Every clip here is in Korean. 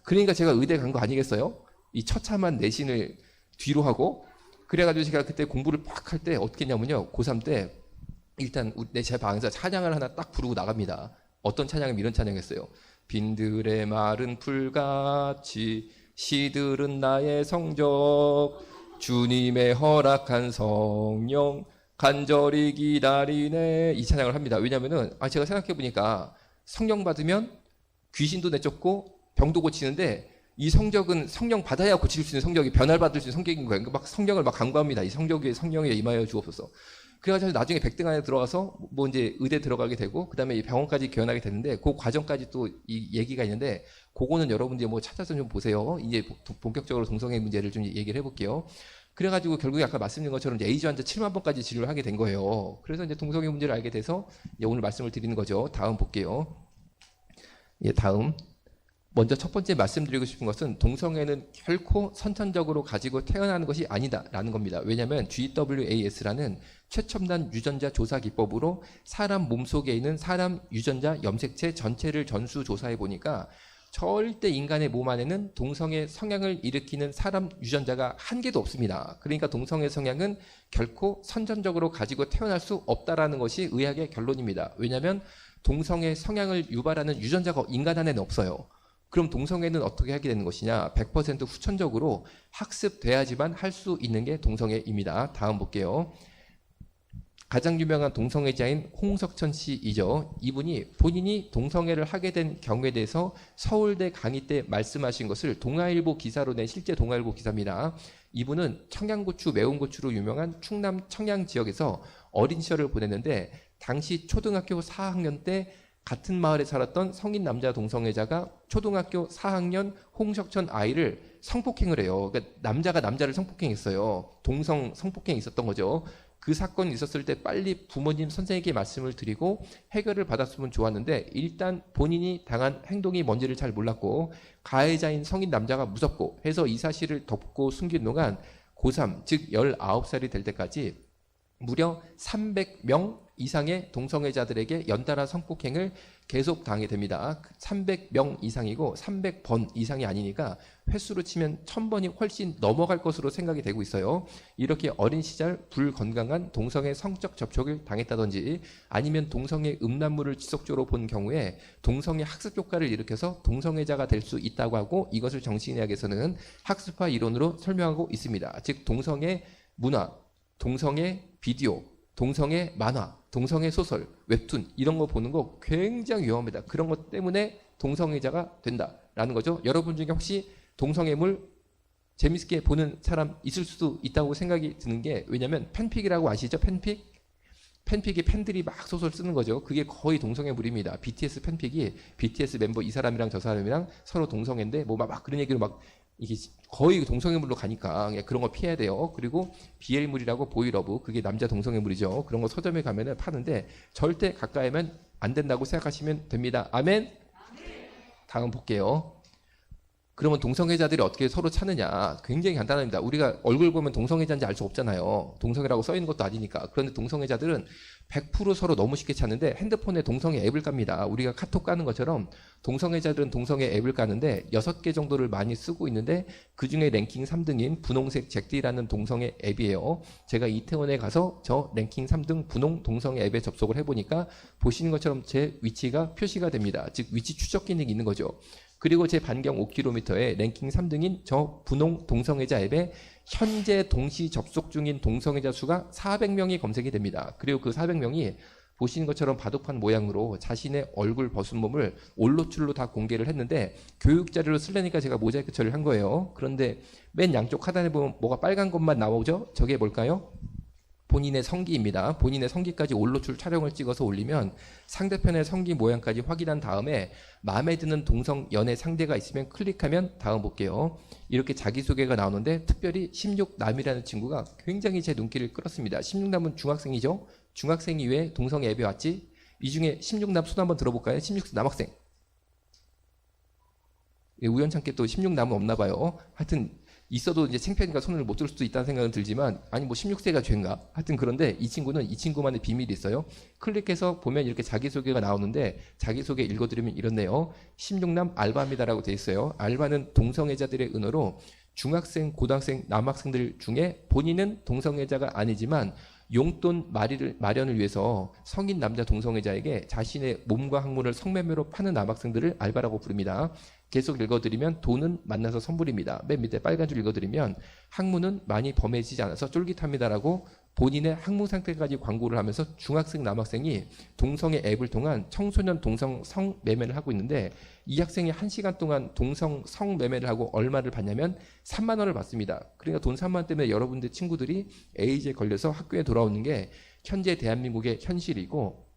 그러니까 제가 의대 간 거 아니겠어요? 이 처참한 내신을 뒤로 하고, 그래가지고 제가 그때 공부를 막 할 때 어떻게 했냐면요. 고3 때 일단 제 방에서 찬양을 하나 딱 부르고 나갑니다. 어떤 찬양이면 이런 찬양했어요. 빈들의 마른 풀같이 시들은 나의 성적, 주님의 허락한 성령 간절히 기다리네. 이 찬양을 합니다. 왜냐면은 제가 생각해보니까 성령 받으면 귀신도 내쫓고 병도 고치는데, 이 성적은 성령 받아야 고칠 수 있는 성적이, 변화를 받을 수 있는 성격인 거예요. 그러니까 막 성령을 막 간구합니다. 이 성적이 성령에 임하여 주옵소서. 그래가지고 나중에 백등 안에 들어가서 뭐 이제 의대 들어가게 되고, 그 다음에 이 병원까지 개원하게 됐는데, 그 과정까지 또 이 얘기가 있는데, 그거는 여러분들이 뭐 찾아서 좀 보세요. 이제 본격적으로 동성애 문제를 좀 얘기를 해볼게요. 그래가지고 결국에 아까 말씀드린 것처럼 이제 에이즈 환자 7만 번까지 진료를 하게 된 거예요. 그래서 이제 동성애 문제를 알게 돼서 이제 오늘 말씀을 드리는 거죠. 다음 볼게요. 예, 다음. 먼저 첫 번째 말씀드리고 싶은 것은 동성애는 결코 선천적으로 가지고 태어나는 것이 아니다라는 겁니다. 왜냐하면 GWAS라는 최첨단 유전자 조사 기법으로 사람 몸속에 있는 사람 유전자 염색체 전체를 전수 조사해 보니까 절대 인간의 몸 안에는 동성애 성향을 일으키는 사람 유전자가 한 개도 없습니다. 그러니까 동성애 성향은 결코 선천적으로 가지고 태어날 수 없다라는 것이 의학의 결론입니다. 왜냐하면 동성애 성향을 유발하는 유전자가 인간 안에는 없어요. 그럼 동성애는 어떻게 하게 되는 것이냐? 100% 후천적으로 학습돼야지만 할 수 있는 게 동성애입니다. 다음 볼게요. 가장 유명한 동성애자인 홍석천 씨이죠. 이분이 본인이 동성애를 하게 된 경우에 대해서 서울대 강의 때 말씀하신 것을 동아일보 기사로 낸 실제 동아일보 기사입니다. 이분은 청양고추, 매운 고추로 유명한 충남 청양 지역에서 어린 시절을 보냈는데, 당시 초등학교 4학년 때 같은 마을에 살았던 성인 남자 동성애자가 초등학교 4학년 홍석천 아이를 성폭행을 해요. 그러니까 남자가 남자를 성폭행했어요. 동성 성폭행이 있었던 거죠. 그 사건이 있었을 때 빨리 부모님, 선생님께 말씀을 드리고 해결을 받았으면 좋았는데, 일단 본인이 당한 행동이 뭔지를 잘 몰랐고 가해자인 성인 남자가 무섭고 해서 이 사실을 덮고 숨긴 동안 고3, 즉 19살이 될 때까지 무려 300명 이상의 동성애자들에게 연달아 성폭행을 계속 당하게 됩니다. 300명 이상이고 300번 이상이 아니니까 횟수로 치면 1000번이 훨씬 넘어갈 것으로 생각이 되고 있어요. 이렇게 어린 시절 불건강한 동성애 성적 접촉을 당했다든지, 아니면 동성애 음란물을 지속적으로 본 경우에 동성애 학습 효과를 일으켜서 동성애자가 될 수 있다고 하고, 이것을 정신의학에서는 학습화 이론으로 설명하고 있습니다. 즉 동성애 문화, 동성애 비디오, 동성애 만화, 동성애 소설, 웹툰 이런 거 보는 거 굉장히 위험합니다. 그런 것 때문에 동성애자가 된다라는 거죠. 여러분 중에 혹시 동성애물 재밌게 보는 사람 있을 수도 있다고 생각이 드는 게, 왜냐면 팬픽이라고 아시죠? 팬픽? 팬픽이 팬들이 막 소설 쓰는 거죠. 그게 거의 동성애물입니다. BTS 팬픽이 BTS 멤버 이 사람이랑 저 사람이랑 서로 동성애인데 뭐 막 그런 얘기로 막 이게 거의 동성애물로 가니까 그런 거 피해야 돼요. 그리고 BL물이라고 보이러브, 그게 남자 동성애물이죠. 그런 거 서점에 가면은 파는데 절대 가까이 하면 안 된다고 생각하시면 됩니다. 아멘? 다음 볼게요. 그러면 동성애자들이 어떻게 서로 찾느냐? 굉장히 간단합니다. 우리가 얼굴 보면 동성애자인지 알 수 없잖아요. 동성애라고 써 있는 것도 아니니까. 그런데 동성애자들은 100% 서로 너무 쉽게 찾는데 핸드폰에 동성애 앱을 깝니다. 우리가 카톡 까는 것처럼 동성애자들은 동성애 앱을 까는데 6개 정도를 많이 쓰고 있는데, 그중에 랭킹 3등인 분홍색 잭디라는 동성애 앱이에요. 제가 이태원에 가서 저 랭킹 3등 분홍 동성애 앱에 접속을 해보니까 보시는 것처럼 제 위치가 표시가 됩니다. 즉 위치 추적 기능이 있는 거죠. 그리고 제 반경 5km에 랭킹 3등인 저 분홍 동성애자 앱에 현재 동시 접속 중인 동성애자 수가 400명이 검색이 됩니다. 그리고 그 400명이 보시는 것처럼 바둑판 모양으로 자신의 얼굴 벗은 몸을 올로출로 다 공개를 했는데, 교육 자료로 쓰려니까 제가 모자이크 처리를 한 거예요. 그런데 맨 양쪽 하단에 보면 뭐가 빨간 것만 나오죠? 저게 뭘까요? 본인의 성기입니다. 본인의 성기까지 올로출 촬영을 찍어서 올리면 상대편의 성기 모양까지 확인한 다음에 마음에 드는 동성 연애 상대가 있으면 클릭하면, 다음 볼게요. 이렇게 자기소개가 나오는데 특별히 16남이라는 친구가 굉장히 제 눈길을 끌었습니다. 16남은 중학생이죠. 중학생이 왜 동성 앱에 왔지? 이 중에 16남 손 한번 들어볼까요? 16 남학생. 우연찮게 또 16남은 없나 봐요. 하여튼 있어도 이제 창피하니까 손을 못 들 수도 있다는 생각은 들지만, 아니 뭐 16세가 죄인가? 하여튼 그런데 이 친구는 이 친구만의 비밀이 있어요. 클릭해서 보면 이렇게 자기소개가 나오는데, 자기소개 읽어드리면 이렇네요. 16남 알바입니다라고 돼 있어요. 알바는 동성애자들의 은어로 중학생, 고등학생, 남학생들 중에 본인은 동성애자가 아니지만 용돈 마련을 위해서 성인 남자 동성애자에게 자신의 몸과 학문을 성매매로 파는 남학생들을 알바라고 부릅니다. 계속 읽어드리면 돈은 만나서 선물입니다. 맨 밑에 빨간 줄 읽어드리면 학문은 많이 범해지지 않아서 쫄깃합니다라고 본인의 학문 상태까지 광고를 하면서 중학생 남학생이 동성애 앱을 통한 청소년 동성 성매매를 하고 있는데, 이 학생이 1시간 동안 동성 성매매를 하고 얼마를 받냐면 3만 원을 받습니다. 그러니까 돈 3만 원 때문에 여러분들 친구들이 에이즈에 걸려서 학교에 돌아오는 게 현재 대한민국의 현실이고,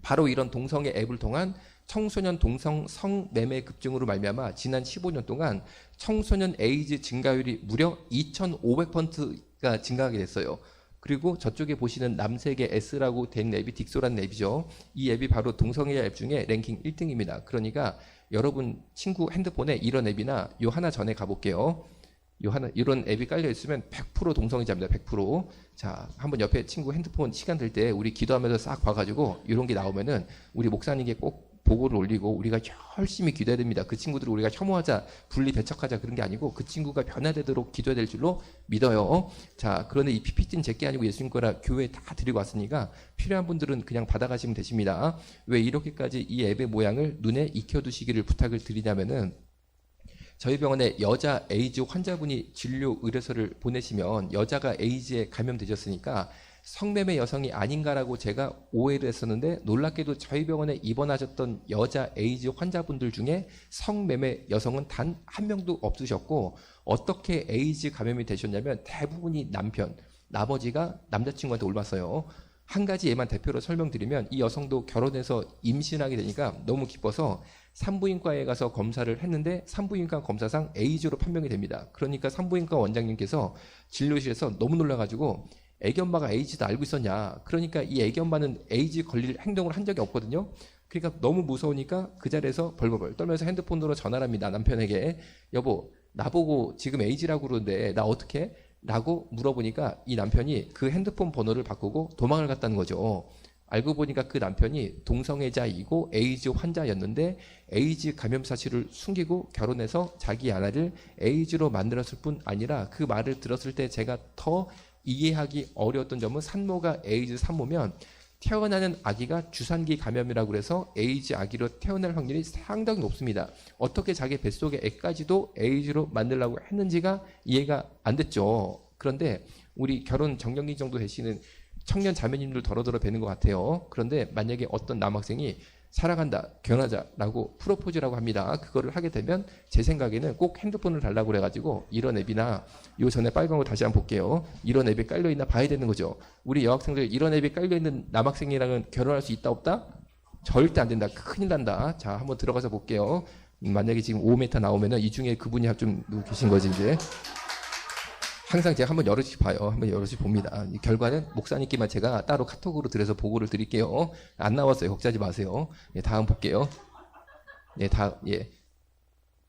바로 이런 동성애 앱을 통한 청소년 동성 성매매 급증으로 말미암아 지난 15년 동안 청소년 에이즈 증가율이 무려 2,500%가 증가하게 됐어요. 그리고 저쪽에 보시는 남색의 S라고 된 앱이 딕소라는 앱이죠. 이 앱이 바로 동성애 앱 중에 랭킹 1등입니다. 그러니까 여러분 친구 핸드폰에 이런 앱이나 요 하나 전에 가볼게요. 이런 앱이 깔려 있으면 100% 동성애자입니다. 100%. 자, 한번 옆에 친구 핸드폰 시간 될 때 우리 기도하면서 싹 봐가지고 이런 게 나오면은 우리 목사님께 꼭 보고를 올리고 우리가 열심히 기도해야 됩니다. 그 친구들을 우리가 혐오하자, 분리 배척하자 그런 게 아니고 그 친구가 변화되도록 기도해야 될 줄로 믿어요. 자, 그런데 이 PPT는 제게 아니고 예수님 거라 교회에 다 드리고 왔으니까 필요한 분들은 그냥 받아가시면 되십니다. 왜 이렇게까지 이 앱의 모양을 눈에 익혀두시기를 부탁을 드리냐면은, 저희 병원에 여자 에이즈 환자분이 진료 의뢰서를 보내시면 여자가 에이즈에 감염되셨으니까 성매매 여성이 아닌가라고 제가 오해를 했었는데, 놀랍게도 저희 병원에 입원하셨던 여자 에이즈 환자분들 중에 성매매 여성은 단 한 명도 없으셨고, 어떻게 에이즈 감염이 되셨냐면 대부분이 남편, 나머지가 남자친구한테 옮았어요. 한 가지 예만 대표로 설명드리면, 이 여성도 결혼해서 임신하게 되니까 너무 기뻐서 산부인과에 가서 검사를 했는데 산부인과 검사상 에이즈로 판명이 됩니다. 그러니까 산부인과 원장님께서 진료실에서 너무 놀라가지고 애기 엄마가 에이즈도 알고 있었냐. 그러니까 이 애기 엄마는 에이즈 걸릴 행동을 한 적이 없거든요. 그러니까 너무 무서우니까 그 자리에서 벌벌벌 떨면서 핸드폰으로 전화를 합니다. 남편에게. 여보, 나보고 지금 에이즈라고 그러는데 나 어떻게? 라고 물어보니까 이 남편이 그 핸드폰 번호를 바꾸고 도망을 갔다는 거죠. 알고 보니까 그 남편이 동성애자이고 에이즈 환자였는데 에이즈 감염 사실을 숨기고 결혼해서 자기 아내를 에이즈로 만들었을 뿐 아니라, 그 말을 들었을 때 제가 더 이해하기 어려웠던 점은, 산모가 에이즈 산모면 태어나는 아기가 주산기 감염이라고 그래서 에이즈 아기로 태어날 확률이 상당히 높습니다. 어떻게 자기 뱃속의 애까지도 에이즈로 만들려고 했는지가 이해가 안 됐죠. 그런데 우리 결혼 정년기 정도 되시는 청년 자매님들 더러더러 뵈는 것 같아요. 그런데 만약에 어떤 남학생이 사랑한다, 결혼하자라고 프로포즈라고 합니다. 그거를 하게 되면 제 생각에는 꼭 핸드폰을 달라고 그래가지고 이런 앱이나, 요 전에 빨간 거 다시 한번 볼게요. 이런 앱이 깔려있나 봐야 되는 거죠. 우리 여학생들 이런 앱이 깔려있는 남학생이랑은 결혼할 수 있다 없다? 절대 안 된다. 큰일 난다. 자, 한번 들어가서 볼게요. 만약에 지금 5m 나오면은 이 중에 그분이 좀 누구 계신 거지 이제. 항상 제가 한번 여럿이 봐요. 한번 여럿이 봅니다. 이 결과는 목사님께만 제가 따로 카톡으로 드려서 보고를 드릴게요. 안 나왔어요. 걱정하지 마세요. 예, 다음 볼게요. 예,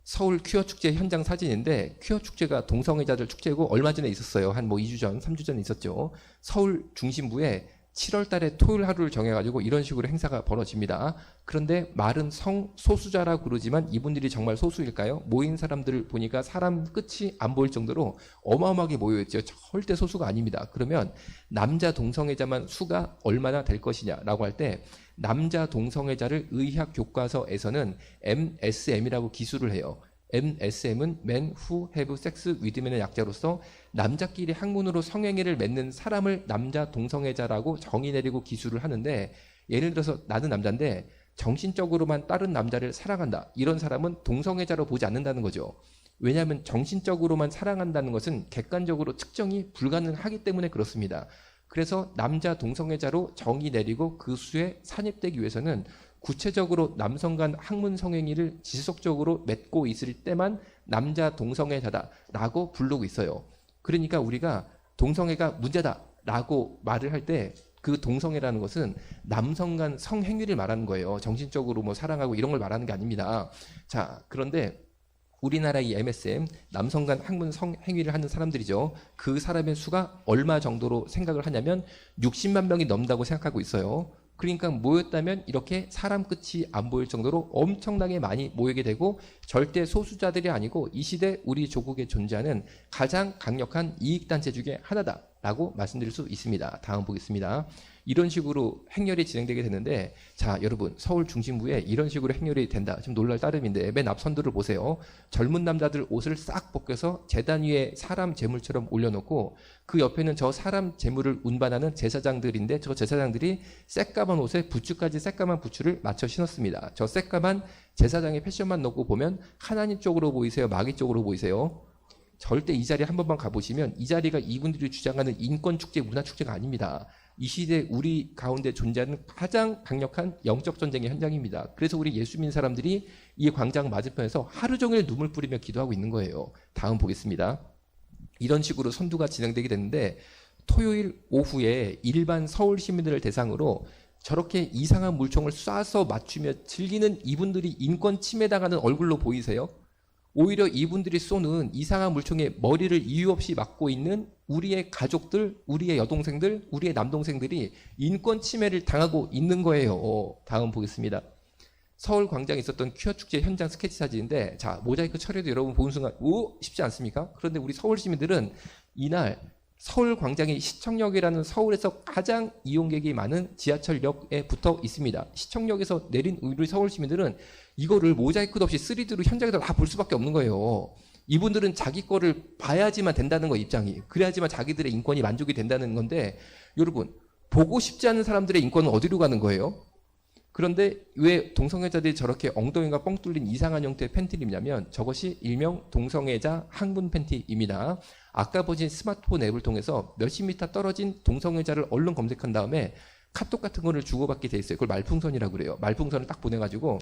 서울 퀴어 축제 현장 사진인데, 퀴어 축제가 동성애자들 축제고 얼마 전에 있었어요. 한 2주 전, 3주 전 있었죠. 서울 중심부에 7월 달에 토요일 하루를 정해가지고 이런 식으로 행사가 벌어집니다. 그런데 말은 성소수자라고 그러지만 이분들이 정말 소수일까요? 모인 사람들을 보니까 사람 끝이 안 보일 정도로 어마어마하게 모여있죠. 절대 소수가 아닙니다. 그러면 남자 동성애자만 수가 얼마나 될 것이냐라고 할 때, 남자 동성애자를 의학 교과서에서는 MSM이라고 기술을 해요. MSM은 Men Who Have Sex With Men의 약자로서 남자끼리 학문으로 성행위를 맺는 사람을 남자 동성애자라고 정의 내리고 기술을 하는데, 예를 들어서 나는 남자인데 정신적으로만 다른 남자를 사랑한다. 이런 사람은 동성애자로 보지 않는다는 거죠. 왜냐하면 정신적으로만 사랑한다는 것은 객관적으로 측정이 불가능하기 때문에 그렇습니다. 그래서 남자 동성애자로 정의 내리고 그 수에 산입되기 위해서는 구체적으로 남성 간 학문 성행위를 지속적으로 맺고 있을 때만 남자 동성애자다라고 부르고 있어요. 그러니까 우리가 동성애가 문제다라고 말을 할 때 그 동성애라는 것은 남성 간 성행위를 말하는 거예요. 정신적으로 뭐 사랑하고 이런 걸 말하는 게 아닙니다. 자, 그런데 우리나라 이 MSM, 남성 간 학문 성행위를 하는 사람들이죠. 그 사람의 수가 얼마 정도로 생각을 하냐면 60만 명이 넘는다고 생각하고 있어요. 그러니까 모였다면 이렇게 사람 끝이 안 보일 정도로 엄청나게 많이 모이게 되고 절대 소수자들이 아니고 이 시대 우리 조국에 존재하는 가장 강력한 이익단체 중에 하나다라고 말씀드릴 수 있습니다. 다음 보겠습니다. 이런 식으로 행렬이 진행되게 되는데, 자 여러분, 서울 중심부에 이런 식으로 행렬이 된다, 좀 놀랄 따름인데 맨 앞 선두를 보세요. 젊은 남자들 옷을 싹 벗겨서 제단 위에 사람 제물처럼 올려놓고 그 옆에는 저 사람 제물을 운반하는 제사장들인데, 저 제사장들이 새까만 옷에 부츠까지 새까만 부츠를 맞춰 신었습니다. 저 새까만 제사장의 패션만 놓고 보면 하나님 쪽으로 보이세요, 마귀 쪽으로 보이세요? 절대 이 자리에 한 번만 가보시면 이 자리가 이분들이 주장하는 인권축제, 문화축제가 아닙니다. 이 시대 우리 가운데 존재하는 가장 강력한 영적 전쟁의 현장입니다. 그래서 우리 예수 믿는 사람들이 이 광장 맞은편에서 하루 종일 눈물 뿌리며 기도하고 있는 거예요. 다음 보겠습니다. 이런 식으로 선두가 진행되게 됐는데, 토요일 오후에 일반 서울 시민들을 대상으로 저렇게 이상한 물총을 쏴서 맞추며 즐기는 이분들이 인권 침해당하는 얼굴로 보이세요? 오히려 이분들이 쏘는 이상한 물총에 머리를 이유 없이 맞고 있는 우리의 가족들, 우리의 여동생들, 우리의 남동생들이 인권 침해를 당하고 있는 거예요. 다음 보겠습니다. 서울 광장에 있었던 퀴어 축제 현장 스케치 사진인데, 자 모자이크 처리도 여러분 보는 순간 오 쉽지 않습니까? 그런데 우리 서울 시민들은 이날 서울 광장이 시청역이라는 서울에서 가장 이용객이 많은 지하철역에 붙어 있습니다. 시청역에서 내린 우리 서울 시민들은 이거를 모자이크도 없이 3D로 현장에서 다 볼 수밖에 없는 거예요. 이분들은 자기 거를 봐야지만 된다는 거, 입장이. 그래야지만 자기들의 인권이 만족이 된다는 건데, 여러분 보고 싶지 않은 사람들의 인권은 어디로 가는 거예요? 그런데 왜 동성애자들이 저렇게 엉덩이가 뻥 뚫린 이상한 형태의 팬티를 입냐면, 저것이 일명 동성애자 항문 팬티입니다. 아까 보신 스마트폰 앱을 통해서 몇십 미터 떨어진 동성애자를 얼른 검색한 다음에 카톡 같은 거를 주고받게 돼 있어요. 그걸 말풍선이라고 그래요. 말풍선을 딱 보내가지고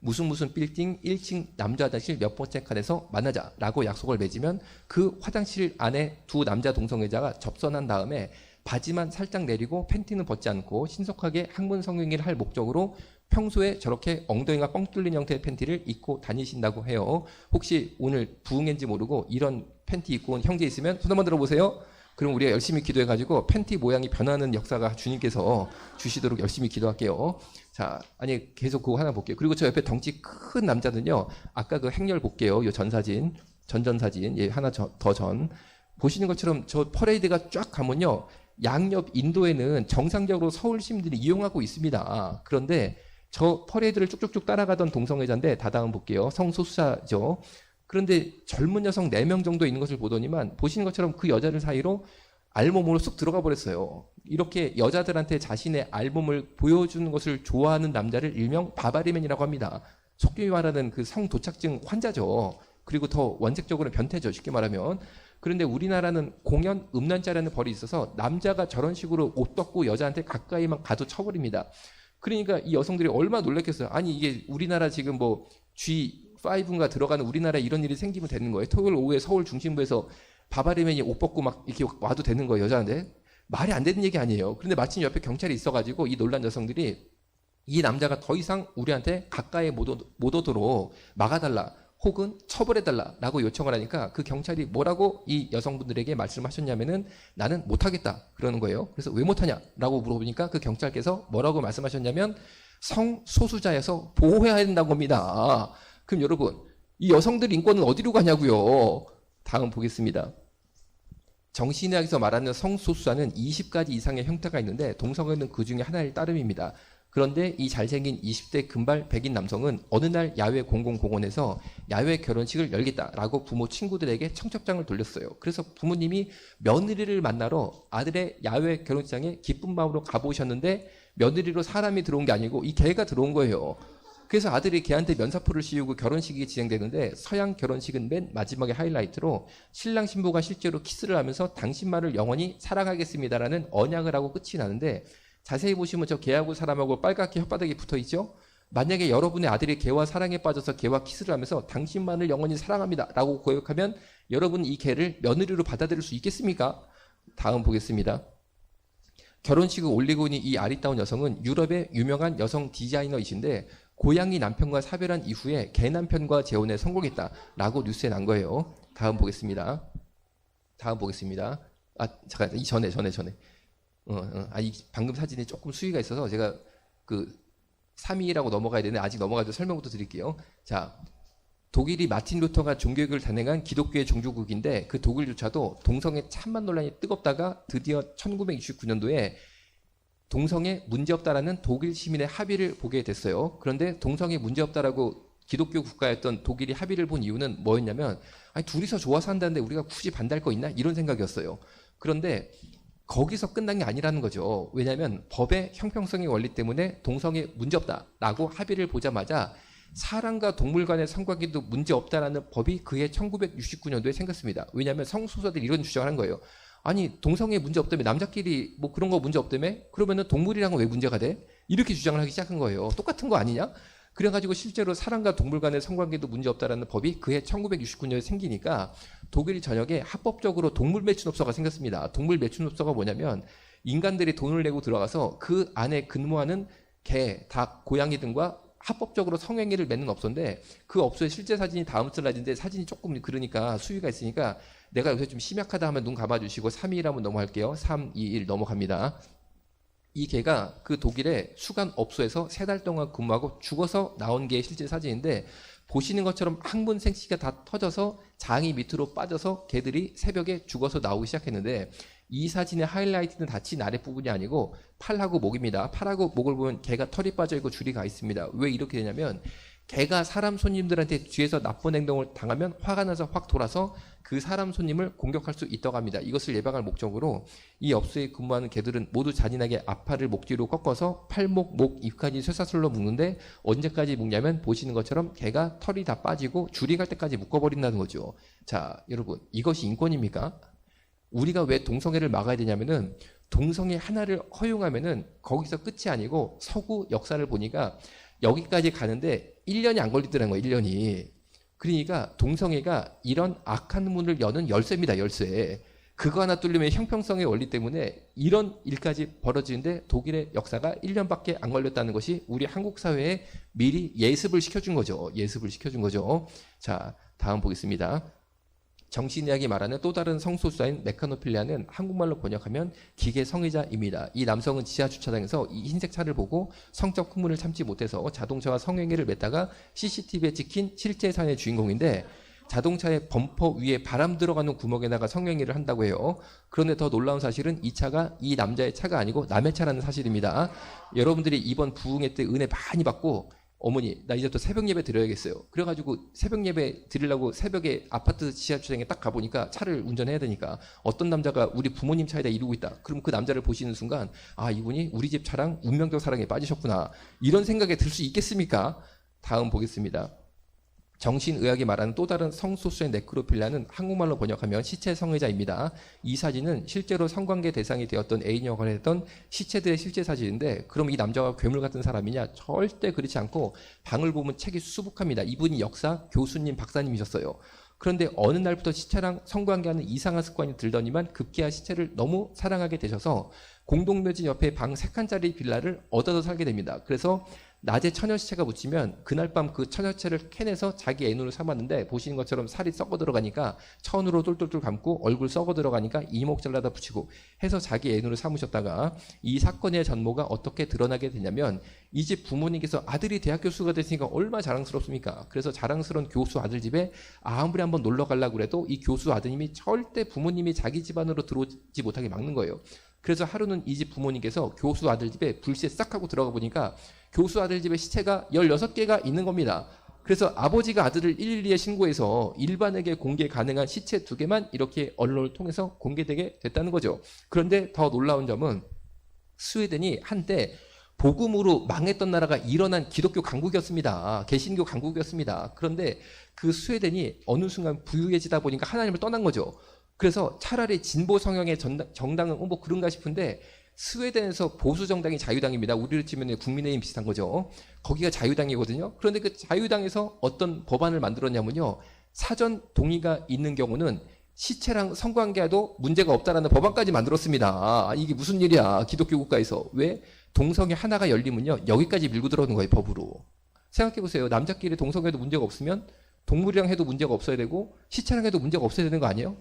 무슨 빌딩 1층 남자 화장실 몇 번째 칸에서 만나자라고 약속을 맺으면 그 화장실 안에 두 남자 동성애자가 접선한 다음에 바지만 살짝 내리고 팬티는 벗지 않고 신속하게 항문 성행위를 할 목적으로 평소에 저렇게 엉덩이가 뻥 뚫린 형태의 팬티를 입고 다니신다고 해요. 혹시 오늘 부흥인지 모르고 이런 팬티 입고 온 형제 있으면 손 한번 들어보세요. 그럼 우리가 열심히 기도해가지고 팬티 모양이 변하는 역사가 주님께서 주시도록 열심히 기도할게요. 자, 아니 계속 그거 하나 볼게요. 그리고 저 옆에 덩치 큰 남자는요, 아까 그 행렬 볼게요. 요 전사진, 전사진, 예, 하나 더 전. 보시는 것처럼 저 퍼레이드가 쫙 가면요, 양옆 인도에는 정상적으로 서울 시민들이 이용하고 있습니다. 그런데 저 퍼레이드를 쭉쭉쭉 따라가던 동성애자인데, 다다음 볼게요. 성소수자죠. 그런데 젊은 여성 4명 정도 있는 것을 보더니만, 보시는 것처럼 그 여자들 사이로 알몸으로 쑥 들어가 버렸어요. 이렇게 여자들한테 자신의 알몸을 보여주는 것을 좋아하는 남자를 일명 바바리맨이라고 합니다. 속기 말하는 그 성도착증 환자죠. 그리고 더 원색적으로는 변태죠, 쉽게 말하면. 그런데 우리나라는 공연 음란죄라는 벌이 있어서 남자가 저런 식으로 옷 벗고 여자한테 가까이만 가도 쳐버립니다. 그러니까 이 여성들이 얼마나 놀랐겠어요. 아니 이게 우리나라 지금 뭐 G5인가 들어가는 우리나라에 이런 일이 생기면 되는 거예요. 토요일 오후에 서울 중심부에서 바바리맨이 옷 벗고 막 이렇게 와도 되는 거예요, 여자한테. 말이 안 되는 얘기 아니에요. 그런데 마침 옆에 경찰이 있어가지고 이 놀란 여성들이 이 남자가 더 이상 우리한테 가까이 못 오도록 막아달라, 혹은 처벌해달라라고 요청을 하니까 그 경찰이 뭐라고 이 여성분들에게 말씀하셨냐면은 나는 못하겠다 그러는 거예요. 그래서 왜 못하냐라고 물어보니까 그 경찰께서 뭐라고 말씀하셨냐면 성소수자여서 보호해야 된다고 합니다. 그럼 여러분, 이 여성들 인권은 어디로 가냐고요. 다음 보겠습니다. 정신의학에서 말하는 성소수자는 20가지 이상의 형태가 있는데 동성애는 그 중에 하나일 따름입니다. 그런데 이 잘생긴 20대 금발 백인 남성은 어느 날 야외 공공공원에서 야외 결혼식을 열겠다라고 부모 친구들에게 청첩장을 돌렸어요. 그래서 부모님이 며느리를 만나러 아들의 야외 결혼식장에 기쁜 마음으로 가보셨는데 며느리로 사람이 들어온 게 아니고 이 개가 들어온 거예요. 그래서 아들이 걔한테 면사포를 씌우고 결혼식이 진행되는데, 서양 결혼식은 맨 마지막에 하이라이트로 신랑 신부가 실제로 키스를 하면서 당신만을 영원히 사랑하겠습니다라는 언약을 하고 끝이 나는데, 자세히 보시면 저 개하고 사람하고 빨갛게 혓바닥이 붙어 있죠? 만약에 여러분의 아들이 개와 사랑에 빠져서 개와 키스를 하면서 당신만을 영원히 사랑합니다 라고 고백하면 여러분 이 개를 며느리로 받아들일 수 있겠습니까? 다음 보겠습니다. 결혼식을 올리고 있는 이 아리따운 여성은 유럽의 유명한 여성 디자이너이신데, 고양이 남편과 사별한 이후에 개 남편과 재혼에 성공했다라고 뉴스에 난 거예요. 다음 보겠습니다. 아, 잠깐, 전에. 이 방금 사진이 조금 수위가 있어서 제가 그 3위라고 넘어가야 되는데 아직 넘어가도 설명부터 드릴게요. 자, 독일이 마틴 루터가 종교개혁을 단행한 기독교의 종주국인데 그 독일조차도 동성애 찬반 논란이 뜨겁다가 드디어 1969년도에 동성애 문제없다라는 독일 시민의 합의를 보게 됐어요. 그런데 동성애 문제없다라고 기독교 국가였던 독일이 합의를 본 이유는 뭐였냐면 아니, 둘이서 좋아서 한다는데 우리가 굳이 반대할 거 있나? 이런 생각이었어요. 그런데 거기서 끝난 게 아니라는 거죠. 왜냐하면 법의 형평성의 원리 때문에 동성애 문제없다라고 합의를 보자마자 사람과 동물 간의 성관계도 문제없다라는 법이 그해 1969년도에 생겼습니다. 왜냐하면 성소수자들이 이런 주장을 한 거예요. 아니 동성애 문제 없다며 남자끼리 뭐 그런 거 문제 없다며 그러면은 동물이랑은 왜 문제가 돼? 이렇게 주장을 하기 시작한 거예요. 똑같은 거 아니냐? 그래가지고 실제로 사람과 동물 간의 성관계도 문제 없다라는 법이 그해 1969년에 생기니까 독일 전역에 합법적으로 동물 매춘업소가 생겼습니다. 동물 매춘업소가 뭐냐면 인간들이 돈을 내고 들어가서 그 안에 근무하는 개, 닭, 고양이 등과 합법적으로 성행위를 맺는 업소인데 그 업소의 실제 사진이 다음 슬라이드인데 사진이 조금 그러니까 수위가 있으니까 내가 요새 좀 심약하다 하면 눈 감아주시고 3, 2, 1 한번 넘어갈게요. 3, 2, 1 넘어갑니다. 이 개가 그 독일의 수간 업소에서 3달 동안 근무하고 죽어서 나온 게 실제 사진인데 보시는 것처럼 항문 생식기가 다 터져서 장이 밑으로 빠져서 개들이 새벽에 죽어서 나오기 시작했는데 이 사진의 하이라이트는 다친 아랫부분이 아니고 팔하고 목입니다. 팔하고 목을 보면 개가 털이 빠져있고 줄이 가 있습니다. 왜 이렇게 되냐면 개가 사람 손님들한테 뒤에서 나쁜 행동을 당하면 화가 나서 확 돌아서 그 사람 손님을 공격할 수 있다고 합니다. 이것을 예방할 목적으로 이 업소에 근무하는 개들은 모두 잔인하게 앞팔을 목 뒤로 꺾어서 팔목, 목, 입까지 쇠사슬로 묶는데 언제까지 묶냐면 보시는 것처럼 개가 털이 다 빠지고 줄이 갈 때까지 묶어버린다는 거죠. 자, 여러분 이것이 인권입니까? 우리가 왜 동성애를 막아야 되냐면은 동성애 하나를 허용하면은 거기서 끝이 아니고 서구 역사를 보니까 여기까지 가는데 1년이 안 걸리더라는 거예요. 1년이. 그러니까 동성애가 이런 악한 문을 여는 열쇠입니다. 열쇠. 그거 하나 뚫리면 형평성의 원리 때문에 이런 일까지 벌어지는데 독일의 역사가 1년밖에 안 걸렸다는 것이 우리 한국 사회에 미리 예습을 시켜준 거죠. 예습을 시켜준 거죠. 자, 다음 보겠습니다. 정신의학이 말하는 또 다른 성소수자인 메카노필리아는 한국말로 번역하면 기계 성애자입니다. 이 남성은 지하 주차장에서 이 흰색 차를 보고 성적 흥분을 참지 못해서 자동차와 성행위를 맺다가 CCTV에 찍힌 실제 사연의 주인공인데 자동차의 범퍼 위에 바람 들어가는 구멍에다가 성행위를 한다고 해요. 그런데 더 놀라운 사실은 이 차가 이 남자의 차가 아니고 남의 차라는 사실입니다. 여러분들이 이번 부흥회 때 은혜 많이 받고 어머니 나 이제부터 새벽 예배 드려야겠어요. 그래가지고 새벽 예배 드리려고 새벽에 아파트 지하주차장에 딱 가보니까 차를 운전해야 되니까 어떤 남자가 우리 부모님 차에다 이러고 있다. 그럼 그 남자를 보시는 순간 아 이분이 우리 집 차랑 운명적 사랑에 빠지셨구나. 이런 생각이 들 수 있겠습니까? 다음 보겠습니다. 정신의학이 말하는 또 다른 성소수의 네크로필리아는 한국말로 번역하면 시체 성애자입니다. 이 사진은 실제로 성관계 대상이 되었던 애인 역할을 했던 시체들의 실제 사진인데 그럼 이 남자가 괴물 같은 사람이냐? 절대 그렇지 않고 방을 보면 책이 수북합니다. 이분이 역사 교수님 박사님이셨어요. 그런데 어느 날부터 시체랑 성관계하는 이상한 습관이 들더니만 급기야 시체를 너무 사랑하게 되셔서 공동묘지 옆에 방 3칸짜리 빌라를 얻어서 살게 됩니다. 그래서 낮에 처녀시체가 묻히면 그날 밤 그 처녀체를 캐내서 자기 애눈을 삼았는데 보시는 것처럼 살이 썩어 들어가니까 천으로 똘똘똘 감고 얼굴 썩어 들어가니까 이목 잘라다 붙이고 해서 자기 애눈을 삼으셨다가 이 사건의 전모가 어떻게 드러나게 되냐면 이 집 부모님께서 아들이 대학 교수가 됐으니까 얼마나 자랑스럽습니까? 그래서 자랑스러운 교수 아들 집에 아무리 한번 놀러 가려고 해도 이 교수 아드님이 절대 부모님이 자기 집안으로 들어오지 못하게 막는 거예요. 그래서 하루는 이 집 부모님께서 교수 아들 집에 불시에 싹 하고 들어가 보니까 교수 아들 집에 시체가 16개가 있는 겁니다. 그래서 아버지가 아들을 112에 신고해서 일반에게 공개 가능한 시체 2개만 이렇게 언론을 통해서 공개되게 됐다는 거죠. 그런데 더 놀라운 점은 스웨덴이 한때 복음으로 망했던 나라가 일어난 기독교 강국이었습니다. 개신교 강국이었습니다. 그런데 그 스웨덴이 어느 순간 부유해지다 보니까 하나님을 떠난 거죠. 그래서 차라리 진보 성향의 정당은 뭐 그런가 싶은데 스웨덴에서 보수 정당이 자유당입니다. 우리로 치면 국민의힘 비슷한 거죠. 거기가 자유당이거든요. 그런데 그 자유당에서 어떤 법안을 만들었냐면요. 사전 동의가 있는 경우는 시체랑 성관계도 문제가 없다라는 법안까지 만들었습니다. 아, 이게 무슨 일이야. 기독교 국가에서. 왜? 동성애 하나가 열리면요. 여기까지 밀고 들어오는 거예요. 법으로. 생각해보세요. 남자끼리 동성애도 문제가 없으면 동물이랑 해도 문제가 없어야 되고 시체랑 해도 문제가 없어야 되는 거 아니에요?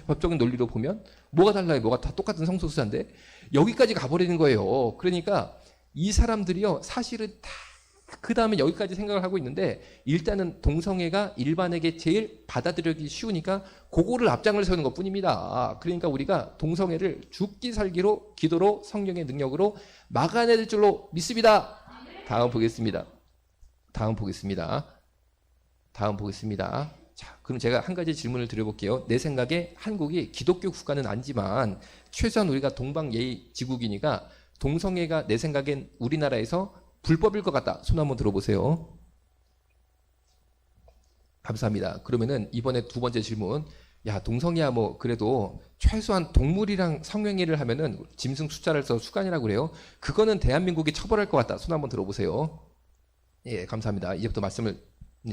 법적인 논리로 보면 뭐가 달라요? 뭐가 다 똑같은 성소수자인데 여기까지 가버리는 거예요. 그러니까 이 사람들이요 사실은 다 그 다음에 여기까지 생각을 하고 있는데 일단은 동성애가 일반에게 제일 받아들여기 쉬우니까 그거를 앞장을 세우는 것뿐입니다. 그러니까 우리가 동성애를 죽기 살기로 기도로 성령의 능력으로 막아낼 줄로 믿습니다. 다음 보겠습니다. 다음 보겠습니다. 자, 그럼 제가 한 가지 질문을 드려볼게요. 내 생각에 한국이 기독교 국가는 아니지만 최소한 우리가 동방예의지국이니까 동성애가 내 생각엔 우리나라에서 불법일 것 같다. 손 한번 들어보세요. 감사합니다. 그러면은 이번에 두 번째 질문. 야, 동성애야 뭐 그래도 최소한 동물이랑 성행위를 하면은 짐승 숫자를 써서 수간이라고 그래요. 그거는 대한민국이 처벌할 것 같다. 손 한번 들어보세요. 예, 감사합니다. 이제부터 말씀을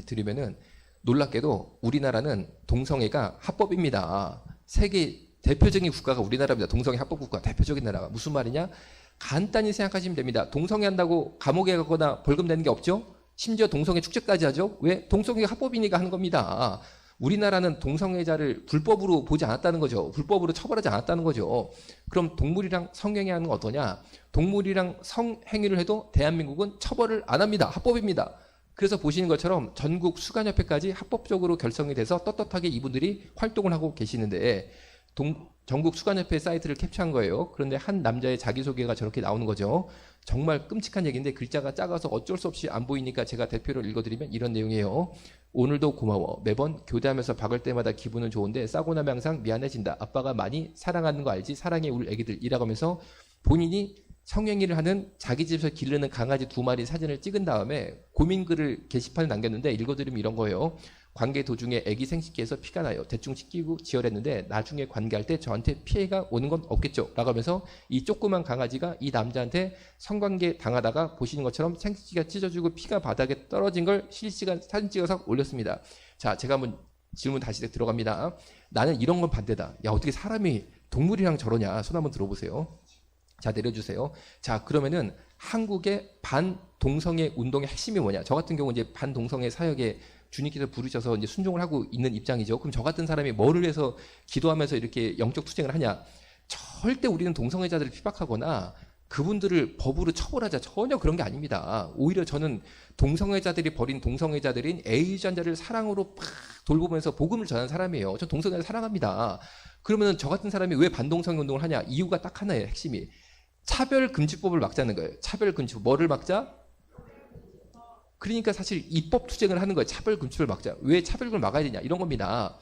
드리면은 놀랍게도 우리나라는 동성애가 합법입니다. 세계 대표적인 국가가 우리나라입니다. 동성애 합법 국가 대표적인 나라가. 무슨 말이냐? 간단히 생각하시면 됩니다. 동성애 한다고 감옥에 가거나 벌금 내는 게 없죠? 심지어 동성애 축제까지 하죠? 왜? 동성애가 합법이니까 하는 겁니다. 우리나라는 동성애자를 불법으로 보지 않았다는 거죠. 불법으로 처벌하지 않았다는 거죠. 그럼 동물이랑 성행위 하는 건 어떠냐? 동물이랑 성행위를 해도 대한민국은 처벌을 안 합니다. 합법입니다. 그래서 보시는 것처럼 전국 수간협회까지 합법적으로 결성이 돼서 떳떳하게 이분들이 활동을 하고 계시는데 전국 수간협회 사이트를 캡처한 거예요. 그런데 한 남자의 자기소개가 저렇게 나오는 거죠. 정말 끔찍한 얘기인데 글자가 작아서 어쩔 수 없이 안 보이니까 제가 대표로 읽어드리면 이런 내용이에요. 오늘도 고마워. 매번 교대하면서 박을 때마다 기분은 좋은데 싸고 나면 항상 미안해진다. 아빠가 많이 사랑하는 거 알지? 사랑해 우리 애기들 이라고 하면서 본인이 성행위를 하는 자기 집에서 기르는 강아지 2마리 사진을 찍은 다음에 고민글을 게시판에 남겼는데 읽어드리면 이런 거예요. 관계 도중에 애기 생식기에서 피가 나요. 대충 씻기고 지혈했는데 나중에 관계할 때 저한테 피해가 오는 건 없겠죠? 라고 하면서 이 조그만 강아지가 이 남자한테 성관계 당하다가 보시는 것처럼 생식기가 찢어지고 피가 바닥에 떨어진 걸 실시간 사진 찍어서 올렸습니다. 자, 제가 한번 질문 다시 들어갑니다. 나는 이런 건 반대다. 야, 어떻게 사람이 동물이랑 저러냐? 손 한번 들어보세요. 자, 내려주세요. 자, 그러면은 한국의 반동성애 운동의 핵심이 뭐냐? 저 같은 경우 이제 반동성애 사역에 주님께서 부르셔서 이제 순종을 하고 있는 입장이죠. 그럼 저 같은 사람이 뭐를 해서 기도하면서 이렇게 영적 투쟁을 하냐? 절대 우리는 동성애자들을 핍박하거나 그분들을 법으로 처벌하자 전혀 그런 게 아닙니다. 오히려 저는 동성애자들이 벌인 동성애자들인 에이즈환자를 사랑으로 팍 돌보면서 복음을 전하는 사람이에요. 저 동성애를 사랑합니다. 그러면 저 같은 사람이 왜 반동성애 운동을 하냐? 이유가 딱 하나예요. 핵심이. 차별금지법을 막자는 거예요. 차별금지법. 뭐를 막자? 그러니까 사실 입법 투쟁을 하는 거예요. 차별금지법을 막자. 왜 차별금을 막아야 되냐? 이런 겁니다.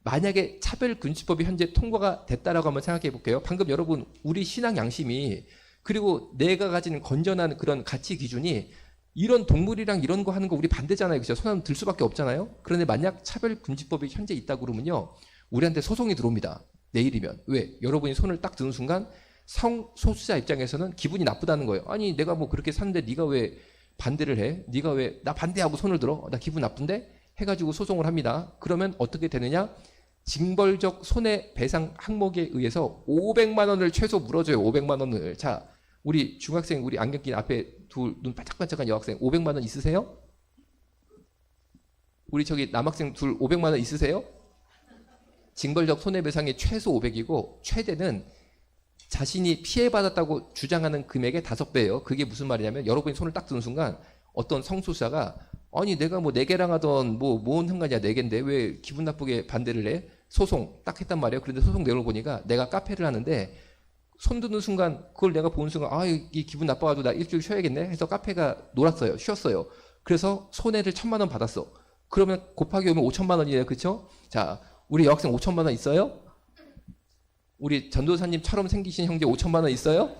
만약에 차별금지법이 현재 통과가 됐다라고 한번 생각해 볼게요. 방금 여러분 우리 신앙 양심이 그리고 내가 가지는 건전한 그런 가치 기준이 이런 동물이랑 이런 거 하는 거 우리 반대잖아요. 그죠? 손 한번 들 수밖에 없잖아요. 그런데 만약 차별금지법이 현재 있다 그러면요. 우리한테 소송이 들어옵니다. 내일이면. 왜? 여러분이 손을 딱 드는 순간 성소수자 입장에서는 기분이 나쁘다는 거예요. 아니 내가 뭐 그렇게 샀는데 네가 왜 반대를 해? 네가 왜 나 반대하고 손을 들어? 나 기분 나쁜데? 해가지고 소송을 합니다. 그러면 어떻게 되느냐? 징벌적 손해배상 항목에 의해서 500만 원을 최소 물어줘요. 500만 원을. 자, 우리 중학생, 우리 안경 낀 앞에 둘 눈 반짝반짝한 여학생 500만 원 있으세요? 우리 저기 남학생 둘 500만 원 있으세요? 징벌적 손해배상이 최소 500이고 최대는 자신이 피해받았다고 주장하는 금액의 5배예요. 그게 무슨 말이냐면 여러분이 손을 딱 드는 순간 어떤 성소수자가 아니 내가 뭐 4개랑 하던 뭔 상관이야 4개인데 왜 기분 나쁘게 반대를 해? 소송 딱 했단 말이에요. 그런데 소송 내용을 보니까 내가 카페를 하는데 손 드는 순간 그걸 내가 보는 순간 아 이 기분 나빠가지고 나 일주일 쉬어야겠네 해서 카페가 놀았어요. 쉬었어요. 그래서 손해를 1,000만 원 받았어. 그러면 곱하기 오면 5천만 원이에요. 그렇죠? 자, 우리 여학생 5천만 원 있어요? 우리 전도사님처럼 생기신 형제 5천만 원 있어요?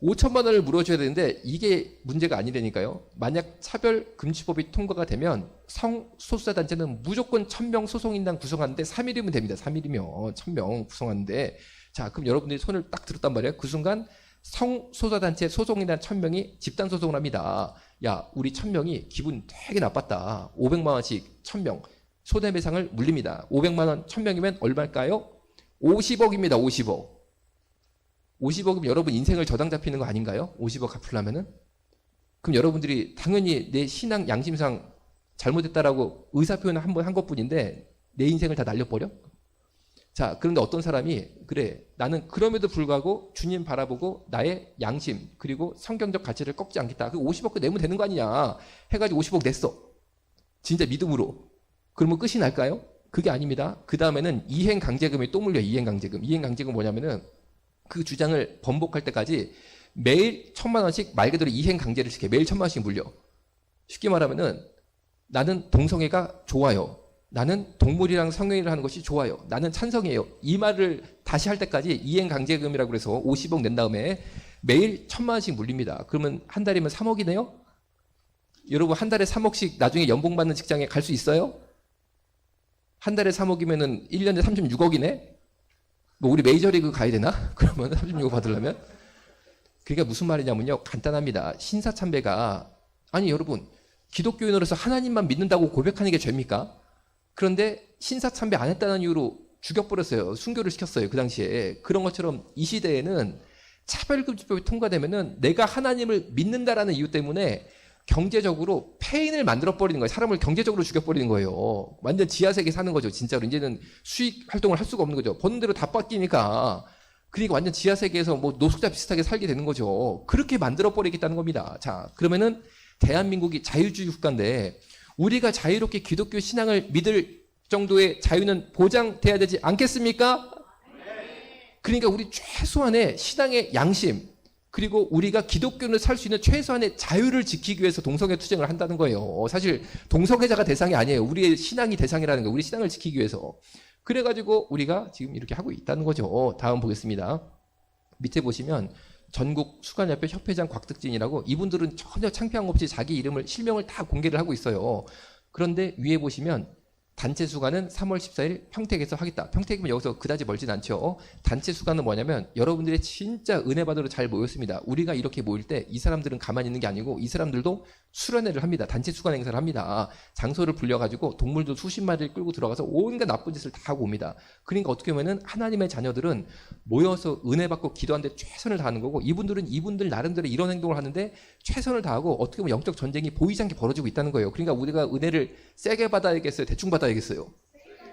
5천만 원을 물어줘야 되는데 이게 문제가 아니라니까요. 만약 차별금지법이 통과가 되면 성소수자 단체는 무조건 1,000명 소송인단 구성하는데 3일이면 됩니다. 3일이면 1,000명 구성하는데 자 그럼 여러분들이 손을 딱 들었단 말이에요. 그 순간 성소수자 단체 소송인단 1,000명이 집단 소송을 합니다. 야 우리 1,000명이 기분 되게 나빴다. 500만 원씩 1,000명 손해배상을 물립니다. 500만 원 1,000명이면 얼마일까요? 50억입니다. 50억이면 여러분 인생을 저당 잡히는 거 아닌가요? 50억 갚으려면은? 그럼 여러분들이 당연히 내 신앙 양심상 잘못했다라고 의사표현을 한 번 한 것뿐인데 내 인생을 다 날려버려? 자, 그런데 어떤 사람이 그래, 나는 그럼에도 불구하고 주님 바라보고 나의 양심 그리고 성경적 가치를 꺾지 않겠다. 그 50억 내면 되는 거 아니냐 해가지고 50억 냈어. 진짜 믿음으로. 그러면 끝이 날까요? 그게 아닙니다. 그 다음에는 이행강제금이 또 물려요. 이행강제금. 이행강제금 뭐냐면은 그 주장을 번복할 때까지 매일 1,000만 원씩 말 그대로 이행강제를 시켜. 매일 1,000만 원씩 물려. 쉽게 말하면은 나는 동성애가 좋아요. 나는 동물이랑 성애를 하는 것이 좋아요. 나는 찬성이에요. 이 말을 다시 할 때까지 이행강제금이라고 그래서 50억 낸 다음에 매일 1,000만 원씩 물립니다. 그러면 한 달이면 3억이네요? 여러분 한 달에 3억씩 나중에 연봉 받는 직장에 갈 수 있어요? 한 달에 3억이면은 1년에 36억이네? 뭐 우리 메이저리그 가야 되나? 그러면 36억 받으려면? 그러니까 무슨 말이냐면요. 간단합니다. 신사참배가 아니 여러분 기독교인으로서 하나님만 믿는다고 고백하는 게 죄입니까? 그런데 신사참배 안 했다는 이유로 죽여버렸어요. 순교를 시켰어요. 그 당시에. 그런 것처럼 이 시대에는 차별금지법이 통과되면은 내가 하나님을 믿는다라는 이유 때문에 경제적으로 폐인을 만들어버리는 거예요. 사람을 경제적으로 죽여버리는 거예요. 완전 지하세계 사는 거죠. 진짜로. 이제는 수익 활동을 할 수가 없는 거죠. 버는 대로 다 뺏기니까. 그러니까 완전 지하세계에서 뭐 노숙자 비슷하게 살게 되는 거죠. 그렇게 만들어버리겠다는 겁니다. 자, 그러면은 대한민국이 자유주의 국가인데 우리가 자유롭게 기독교 신앙을 믿을 정도의 자유는 보장돼야 되지 않겠습니까? 그러니까 우리 최소한의 신앙의 양심 그리고 우리가 기독교를 살 수 있는 최소한의 자유를 지키기 위해서 동성애 투쟁을 한다는 거예요. 사실 동성애자가 대상이 아니에요. 우리의 신앙이 대상이라는 거예요. 우리 신앙을 지키기 위해서. 그래가지고 우리가 지금 이렇게 하고 있다는 거죠. 다음 보겠습니다. 밑에 보시면 전국 수관협회 협회장 곽득진이라고 이분들은 전혀 창피함 없이 자기 이름을 실명을 다 공개를 하고 있어요. 그런데 위에 보시면 단체 수관은 3월 14일 평택에서 하겠다. 평택이면 여기서 그다지 멀진 않죠. 단체 수관은 뭐냐면 여러분들이 진짜 은혜 받으러 잘 모였습니다. 우리가 이렇게 모일 때 이 사람들은 가만히 있는 게 아니고 이 사람들도 수련회를 합니다. 단체 수관 행사를 합니다. 장소를 불려가지고 동물도 수십 마리를 끌고 들어가서 온갖 나쁜 짓을 다 하고 옵니다. 그러니까 어떻게 보면은 하나님의 자녀들은 모여서 은혜 받고 기도하는데 최선을 다하는 거고 이분들은 이분들 나름대로 이런 행동을 하는데 최선을 다하고 어떻게 보면 영적 전쟁이 보이지 않게 벌어지고 있다는 거예요. 그러니까 우리가 은혜를 세게 받아야겠어요? 대충 받아야겠어요?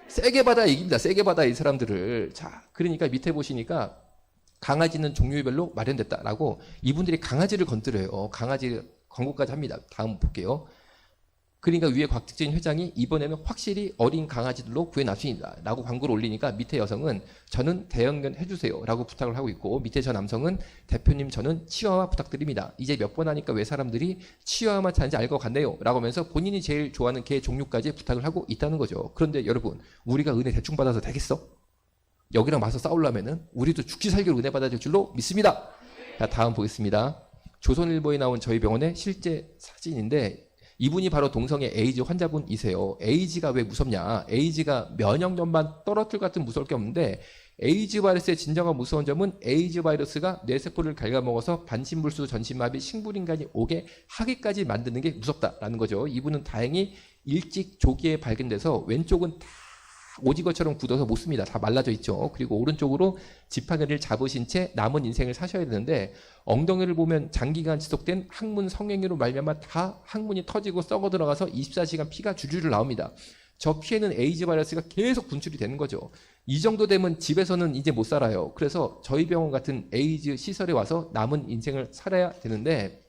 세게 받아야 이깁니다. 세게 받아야 이 사람들을. 자, 그러니까 밑에 보시니까 강아지는 종류별로 마련됐다라고 이분들이 강아지를 건드려요. 강아지 광고까지 합니다. 다음 볼게요. 그러니까 위에 곽득진 회장이 이번에는 확실히 어린 강아지들로 구해놨습니다 라고 광고를 올리니까 밑에 여성은 저는 대형견 해주세요 라고 부탁을 하고 있고 밑에 저 남성은 대표님 저는 치와와 부탁드립니다. 이제 몇 번 하니까 왜 사람들이 치와와만 찾는지 알 것 같네요 라고 하면서 본인이 제일 좋아하는 개 종류까지 부탁을 하고 있다는 거죠. 그런데 여러분 우리가 은혜 대충 받아서 되겠어? 여기랑 맞서 싸우려면은 우리도 죽기 살기로 은혜 받아야 될 줄로 믿습니다. 자, 다음 보겠습니다. 조선일보에 나온 저희 병원의 실제 사진인데 이분이 바로 동성애 에이즈 환자분이세요. 에이즈가 왜 무섭냐? 에이즈가 면역력만 떨어뜨릴 것 같은 무서울 게 없는데 에이즈 바이러스의 진정한 무서운 점은 에이즈 바이러스가 뇌세포를 갉아먹어서 반신불수, 전신마비, 식물인간이 오게 하기까지 만드는 게 무섭다라는 거죠. 이분은 다행히 일찍 조기에 발견돼서 왼쪽은 다 오징어처럼 굳어서 못 씁니다. 다 말라져 있죠. 그리고 오른쪽으로 지팡이를 잡으신 채 남은 인생을 사셔야 되는데 엉덩이를 보면 장기간 지속된 항문 성행위로 말미암아 다 항문이 터지고 썩어 들어가서 24시간 피가 주주르 나옵니다. 저 피에는 에이즈 바이러스가 계속 분출이 되는 거죠. 이 정도 되면 집에서는 이제 못 살아요. 그래서 저희 병원 같은 에이즈 시설에 와서 남은 인생을 살아야 되는데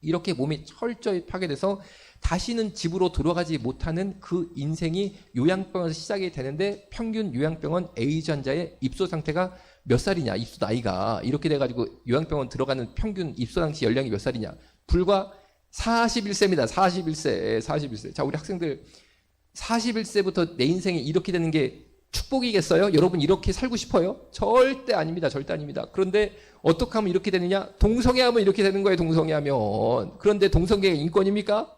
이렇게 몸이 철저히 파괴돼서 다시는 집으로 돌아가지 못하는 그 인생이 요양병원에서 시작이 되는데 평균 요양병원 에이즈 환자의 입소 상태가 몇 살이냐, 입소 나이가 이렇게 돼가지고 요양병원 들어가는 평균 입소 당시 연령이 몇 살이냐, 불과 41세입니다. 41세. 자, 우리 학생들 41세부터 내 인생이 이렇게 되는 게 축복이겠어요? 여러분 이렇게 살고 싶어요? 절대 아닙니다. 절대 아닙니다. 그런데 어떻게 하면 이렇게 되느냐? 동성애하면 이렇게 되는 거예요. 동성애하면. 그런데 동성애가 인권입니까?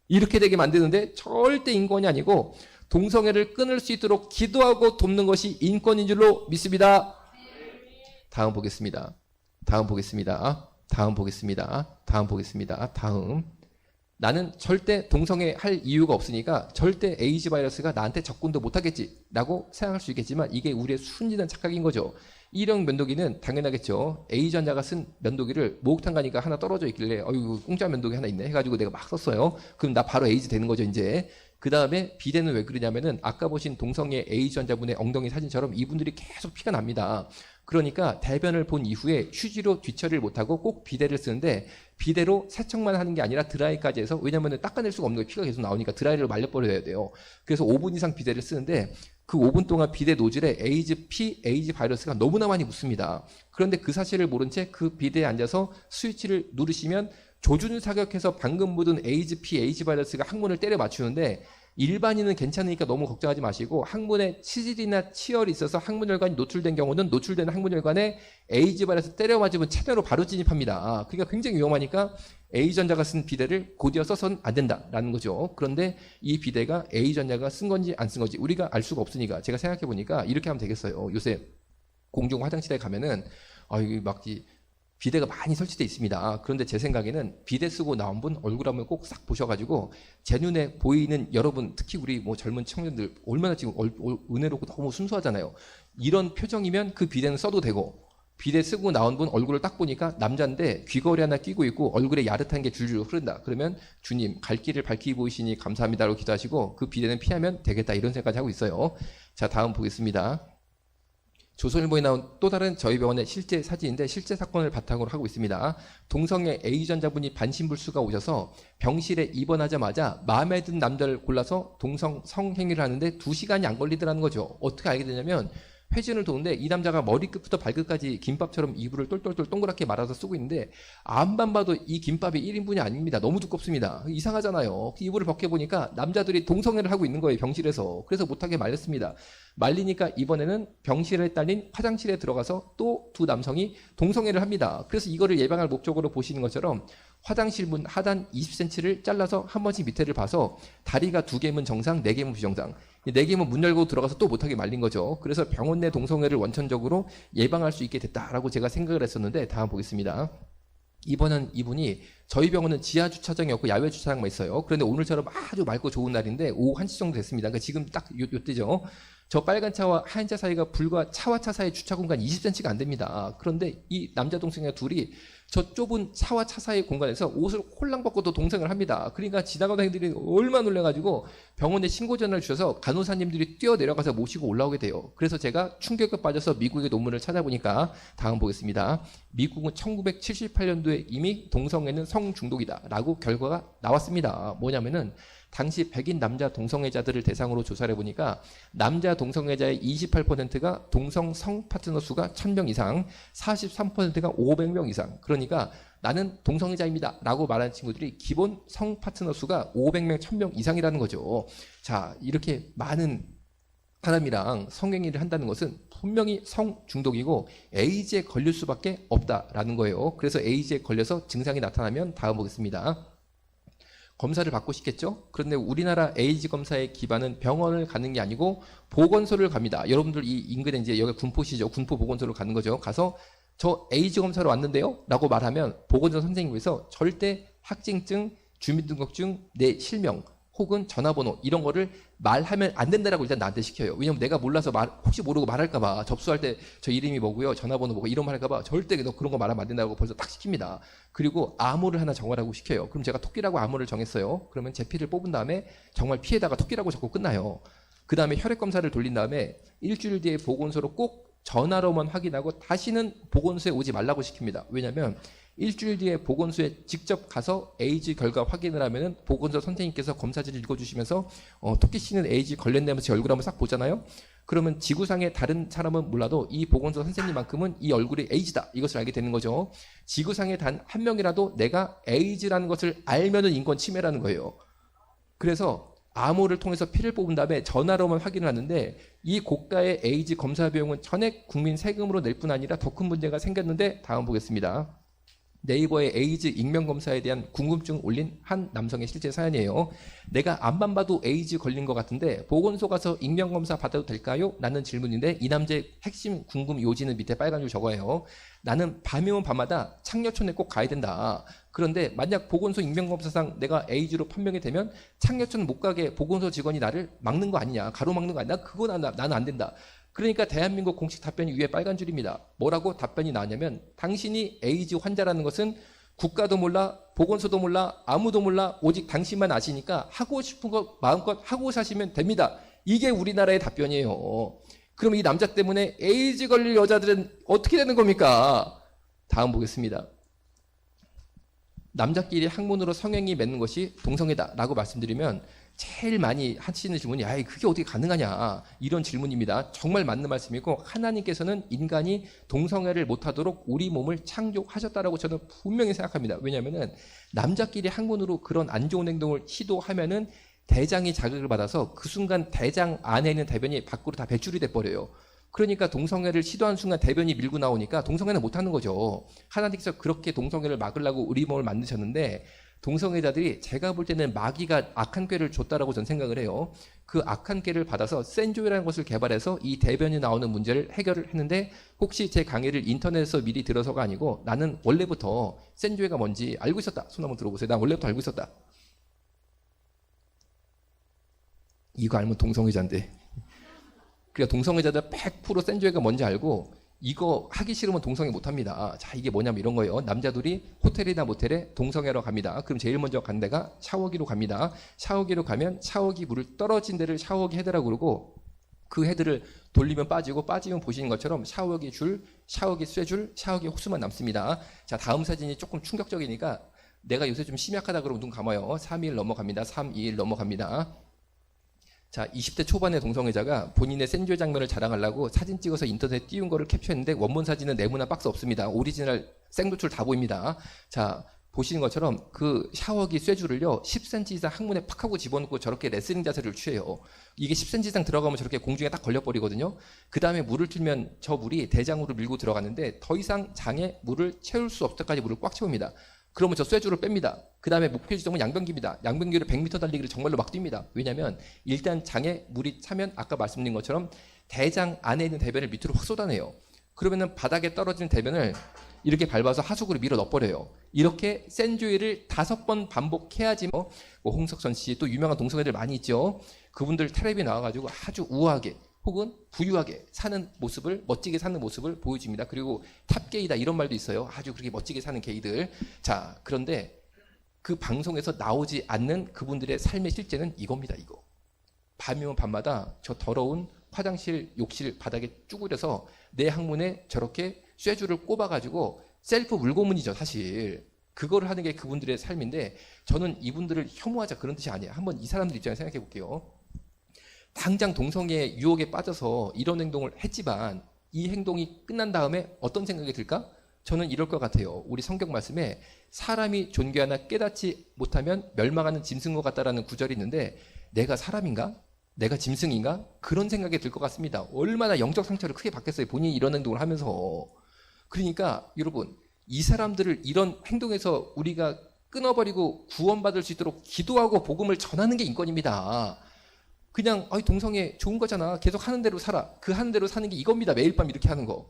이렇게 되게 만드는데 절대 인권이 아니고 동성애를 끊을 수 있도록 기도하고 돕는 것이 인권인 줄로 믿습니다. 다음 보겠습니다. 나는 절대 동성애 할 이유가 없으니까 절대 에이즈 바이러스가 나한테 접근도 못하겠지 라고 생각할 수 있겠지만 이게 우리의 순진한 착각인 거죠. 일형 면도기는 당연하겠죠. A전자가 쓴 면도기를 목욕탕 가니까 하나 떨어져 있길래 어이구 공짜 면도기 하나 있네 해가지고 내가 막 썼어요. 그럼 나 바로 에이즈 되는 거죠 이제. 그 다음에 비대는 왜 그러냐면은 아까 보신 동성애 A전자분의 엉덩이 사진처럼 이분들이 계속 피가 납니다. 그러니까 대변을 본 이후에 휴지로 뒤처리를 못하고 꼭 비데를 쓰는데 비데로 세척만 하는 게 아니라 드라이까지 해서 왜냐면 닦아낼 수가 없는 거예요. 피가 계속 나오니까 드라이를 말려버려야 돼요. 그래서 5분 이상 비데를 쓰는데 그 5분 동안 비데 노즐에 에이즈 피, 에이즈 바이러스가 너무나 많이 묻습니다. 그런데 그 사실을 모른 채 그 비데에 앉아서 스위치를 누르시면 조준 사격해서 방금 묻은 에이즈 피, 에이즈 바이러스가 항문을 때려 맞추는데 일반인은 괜찮으니까 너무 걱정하지 마시고 항문에 치질이나 치열이 있어서 항문혈관이 노출된 경우는 노출된 항문혈관에 에이즈 바이러스 때려 맞으면 체내로 바로 진입합니다. 그러니까 굉장히 위험하니까 A전자가 쓴 비데를 곧이어 써서는 안 된다라는 거죠. 그런데 이 비데가 A전자가 쓴 건지 안 쓴 건지 우리가 알 수가 없으니까 제가 생각해 보니까 이렇게 하면 되겠어요. 요새 공중 화장실에 가면은 이게 막 비데가 많이 설치되어 있습니다. 그런데 제 생각에는 비데 쓰고 나온 분 얼굴 한번 꼭 싹 보셔가지고 제 눈에 보이는 여러분, 특히 우리 뭐 젊은 청년들 얼마나 지금 은혜롭고 너무 순수하잖아요. 이런 표정이면 그 비데는 써도 되고 비데 쓰고 나온 분 얼굴을 딱 보니까 남자인데 귀걸이 하나 끼고 있고 얼굴에 야릇한 게 줄줄 흐른다. 그러면 주님 갈 길을 밝히 보이시니 감사합니다라고 기도하시고 그 비데는 피하면 되겠다 이런 생각까지 하고 있어요. 자, 다음 보겠습니다. 조선일보에 나온 또 다른 저희 병원의 실제 사진인데 실제 사건을 바탕으로 하고 있습니다. 동성애 A전자분이 반신불수가 오셔서 병실에 입원하자마자 마음에 든 남자를 골라서 성행위를 하는데 2시간이 안 걸리더라는 거죠. 어떻게 알게 되냐면 회전을 도는데 이 남자가 머리끝부터 발끝까지 김밥처럼 이불을 똘똘똘 동그랗게 말아서 쓰고 있는데 안만 봐도 이 김밥이 1인분이 아닙니다. 너무 두껍습니다. 이상하잖아요. 이불을 벗겨보니까 남자들이 동성애를 하고 있는 거예요. 병실에서. 그래서 못하게 말렸습니다. 말리니까 이번에는 병실에 딸린 화장실에 들어가서 또 두 남성이 동성애를 합니다. 그래서 이거를 예방할 목적으로 보시는 것처럼 화장실 문 하단 20cm를 잘라서 한 번씩 밑에를 봐서 다리가 2개면 정상, 4개면 부정상. 4개면 문 열고 들어가서 또 못하게 말린 거죠. 그래서 병원 내 동성애를 원천적으로 예방할 수 있게 됐다라고 제가 생각을 했었는데 다음 보겠습니다. 이번은 이분이 저희 병원은 지하 주차장이 없고 야외 주차장만 있어요. 그런데 오늘처럼 아주 맑고 좋은 날인데 오후 1시 정도 됐습니다. 그러니까 지금 딱 요때죠. 저 빨간 차와 하얀 차 사이가 불과 차와 차 사이 주차 공간 20cm가 안 됩니다. 그런데 이 남자 동생이 둘이 저 좁은 차와 차 사이 공간에서 옷을 홀랑 벗고도 동생을 합니다. 그러니까 지나가는 행들이 얼마나 놀래가지고 병원에 신고 전화를 주셔서 간호사님들이 뛰어내려가서 모시고 올라오게 돼요. 그래서 제가 충격에 빠져서 미국의 논문을 찾아보니까 다음 보겠습니다. 미국은 1978년도에 이미 동성애는 성중독이다 라고 결과가 나왔습니다. 뭐냐면은 당시 백인 남자 동성애자들을 대상으로 조사를 해보니까 남자 동성애자의 28%가 동성 성 파트너 수가 1000명 이상, 43%가 500명 이상. 그러니까 나는 동성애자입니다 라고 말하는 친구들이 기본 성 파트너 수가 500명, 1000명 이상이라는 거죠. 자, 이렇게 많은 사람이랑 성행위를 한다는 것은 분명히 성중독이고 에이즈에 걸릴 수밖에 없다라는 거예요. 그래서 에이즈에 걸려서 증상이 나타나면 다음 보겠습니다. 검사를 받고 싶겠죠? 그런데 우리나라 에이즈 검사의 기반은 병원을 가는 게 아니고 보건소를 갑니다. 여러분들 이 인근에 이제 여기 군포시죠. 군포 보건소를 가는 거죠. 가서 저 에이즈 검사로 왔는데요? 라고 말하면 보건소 선생님께서 절대 확진증, 주민등록증, 내 실명 혹은 전화번호 이런 거를 말하면 안 된다라고 일단 나한테 시켜요. 왜냐면 내가 몰라서 혹시 모르고 말할까봐 접수할 때 저 이름이 뭐고요, 전화번호 뭐고 이런 말 할까봐 절대 너 그런 거 말하면 안 된다고 벌써 딱 시킵니다. 그리고 암호를 하나 정하라고 시켜요. 그럼 제가 토끼라고 암호를 정했어요. 그러면 제 피를 뽑은 다음에 정말 피에다가 토끼라고 적고 끝나요. 그 다음에 혈액 검사를 돌린 다음에 일주일 뒤에 보건소로 꼭 전화로만 확인하고 다시는 보건소에 오지 말라고 시킵니다. 왜냐면 일주일 뒤에 보건소에 직접 가서 에이즈 결과 확인을 하면은 보건소 선생님께서 검사지를 읽어주시면서 토끼 씨는 에이즈 걸렸냐면서 제 얼굴 한번 싹 보잖아요. 그러면 지구상의 다른 사람은 몰라도 이 보건소 선생님만큼은 이 얼굴이 에이즈다 이것을 알게 되는 거죠. 지구상에 단 한 명이라도 내가 에이즈라는 것을 알면은 인권 침해라는 거예요. 그래서 암호를 통해서 피를 뽑은 다음에 전화로만 확인을 하는데 이 고가의 에이즈 검사 비용은 전액 국민 세금으로 낼 뿐 아니라 더 큰 문제가 생겼는데 다음 보겠습니다. 네이버에 에이즈 익명검사에 대한 궁금증 올린 한 남성의 실제 사연이에요. 내가 안만 봐도 에이즈 걸린 것 같은데 보건소 가서 익명검사 받아도 될까요? 라는 질문인데 이 남자의 핵심 궁금 요지는 밑에 빨간 줄 적어요. 나는 밤이면 밤마다 창녀촌에 꼭 가야 된다. 그런데 만약 보건소 익명검사상 내가 에이즈로 판명이 되면 창녀촌 못 가게 보건소 직원이 나를 막는 거 아니냐, 가로막는 거 아니냐, 그거 나는 안 된다. 그러니까 대한민국 공식 답변이 위에 빨간 줄입니다. 뭐라고 답변이 나왔냐면 당신이 에이즈 환자라는 것은 국가도 몰라, 보건소도 몰라, 아무도 몰라, 오직 당신만 아시니까 하고 싶은 거 마음껏 하고 사시면 됩니다. 이게 우리나라의 답변이에요. 그럼 이 남자 때문에 에이즈 걸릴 여자들은 어떻게 되는 겁니까? 다음 보겠습니다. 남자끼리 학문으로 성행위 맺는 것이 동성애다라고 말씀드리면 제일 많이 하시는 질문이 아이 그게 어떻게 가능하냐 이런 질문입니다. 정말 맞는 말씀이고 하나님께서는 인간이 동성애를 못하도록 우리 몸을 창조하셨다라고 저는 분명히 생각합니다. 왜냐하면 남자끼리 학문으로 그런 안 좋은 행동을 시도하면은 대장이 자극을 받아서 그 순간 대장 안에 있는 대변이 밖으로 다 배출이 돼버려요. 그러니까 동성애를 시도한 순간 대변이 밀고 나오니까 동성애는 못하는 거죠. 하나님께서 그렇게 동성애를 막으려고 우리 몸을 만드셨는데 동성애자들이 제가 볼 때는 마귀가 악한 꾀를 줬다라고 저는 생각을 해요. 그 악한 꾀를 받아서 센조이라는 것을 개발해서 이 대변이 나오는 문제를 해결을 했는데 혹시 제 강의를 인터넷에서 미리 들어서가 아니고 나는 원래부터 센조이가 뭔지 알고 있었다. 손 한번 들어보세요. 난 원래부터 알고 있었다. 이거 알면 동성애자인데. 그러니까 동성애자들 100% 센조이가 뭔지 알고 이거 하기 싫으면 동성애 못합니다. 자, 이게 뭐냐면 이런 거예요. 남자들이 호텔이나 모텔에 동성애로 갑니다. 그럼 제일 먼저 간 데가 샤워기로 갑니다. 샤워기로 가면 샤워기 물을 떨어진 데를 샤워기 헤드라고 그러고 그 헤드를 돌리면 빠지고 빠지면 보시는 것처럼 샤워기 줄, 샤워기 쇠줄, 샤워기 호스만 남습니다. 자, 다음 사진이 조금 충격적이니까 내가 요새 좀 심약하다 그러면 눈 감아요. 3일 넘어갑니다. 3, 2일 넘어갑니다. 자, 20대 초반의 동성애자가 본인의 센조이 장면을 자랑하려고 사진 찍어서 인터넷에 띄운 거를 캡처했는데 원본 사진은 네모난 박스 없습니다. 오리지널 생노출 다 보입니다. 자, 보시는 것처럼 그 샤워기 쇠줄을요 10cm 이상 항문에 팍 하고 집어넣고 저렇게 레슬링 자세를 취해요. 이게 10cm 이상 들어가면 저렇게 공중에 딱 걸려버리거든요. 그 다음에 물을 틀면 저 물이 대장으로 밀고 들어가는데 더 이상 장에 물을 채울 수 없을 때까지 물을 꽉 채웁니다. 그러면 저 쇠줄을 뺍니다. 그 다음에 목표 지점은 양변기입니다. 양변기로 100m 달리기를 정말로 막 뜁니다. 왜냐하면 일단 장에 물이 차면 아까 말씀드린 것처럼 대장 안에 있는 대변을 밑으로 확 쏟아내요. 그러면은 바닥에 떨어지는 대변을 이렇게 밟아서 하수구로 밀어 넣어버려요. 이렇게 센조이를 5번 반복해야지 뭐 홍석천 씨 또 유명한 동성애들 많이 있죠. 그분들 텔레비에 나와가지고 아주 우아하게 혹은 부유하게 사는 모습을 멋지게 사는 모습을 보여줍니다. 그리고 탑게이다 이런 말도 있어요. 아주 그렇게 멋지게 사는 게이들. 자, 그런데 그 방송에서 나오지 않는 그분들의 삶의 실제는 이겁니다. 이거. 밤이면 밤마다 저 더러운 화장실, 욕실 바닥에 쭈그려서 내 항문에 저렇게 쇠줄을 꼽아가지고 셀프 물고문이죠. 사실. 그거를 하는 게 그분들의 삶인데 저는 이분들을 혐오하자 그런 뜻이 아니에요. 한번 이 사람들 입장에 생각해 볼게요. 당장 동성애 유혹에 빠져서 이런 행동을 했지만 이 행동이 끝난 다음에 어떤 생각이 들까? 저는 이럴 것 같아요. 우리 성경 말씀에 사람이 존귀하나 깨닫지 못하면 멸망하는 짐승과 같다라는 구절이 있는데 내가 사람인가? 내가 짐승인가? 그런 생각이 들 것 같습니다. 얼마나 영적 상처를 크게 받겠어요. 본인이 이런 행동을 하면서. 그러니까 여러분 이 사람들을 이런 행동에서 우리가 끊어버리고 구원받을 수 있도록 기도하고 복음을 전하는 게 인권입니다. 그냥 동성애 좋은 거잖아. 계속 하는 대로 살아. 그 하는 대로 사는 게 이겁니다. 매일 밤 이렇게 하는 거.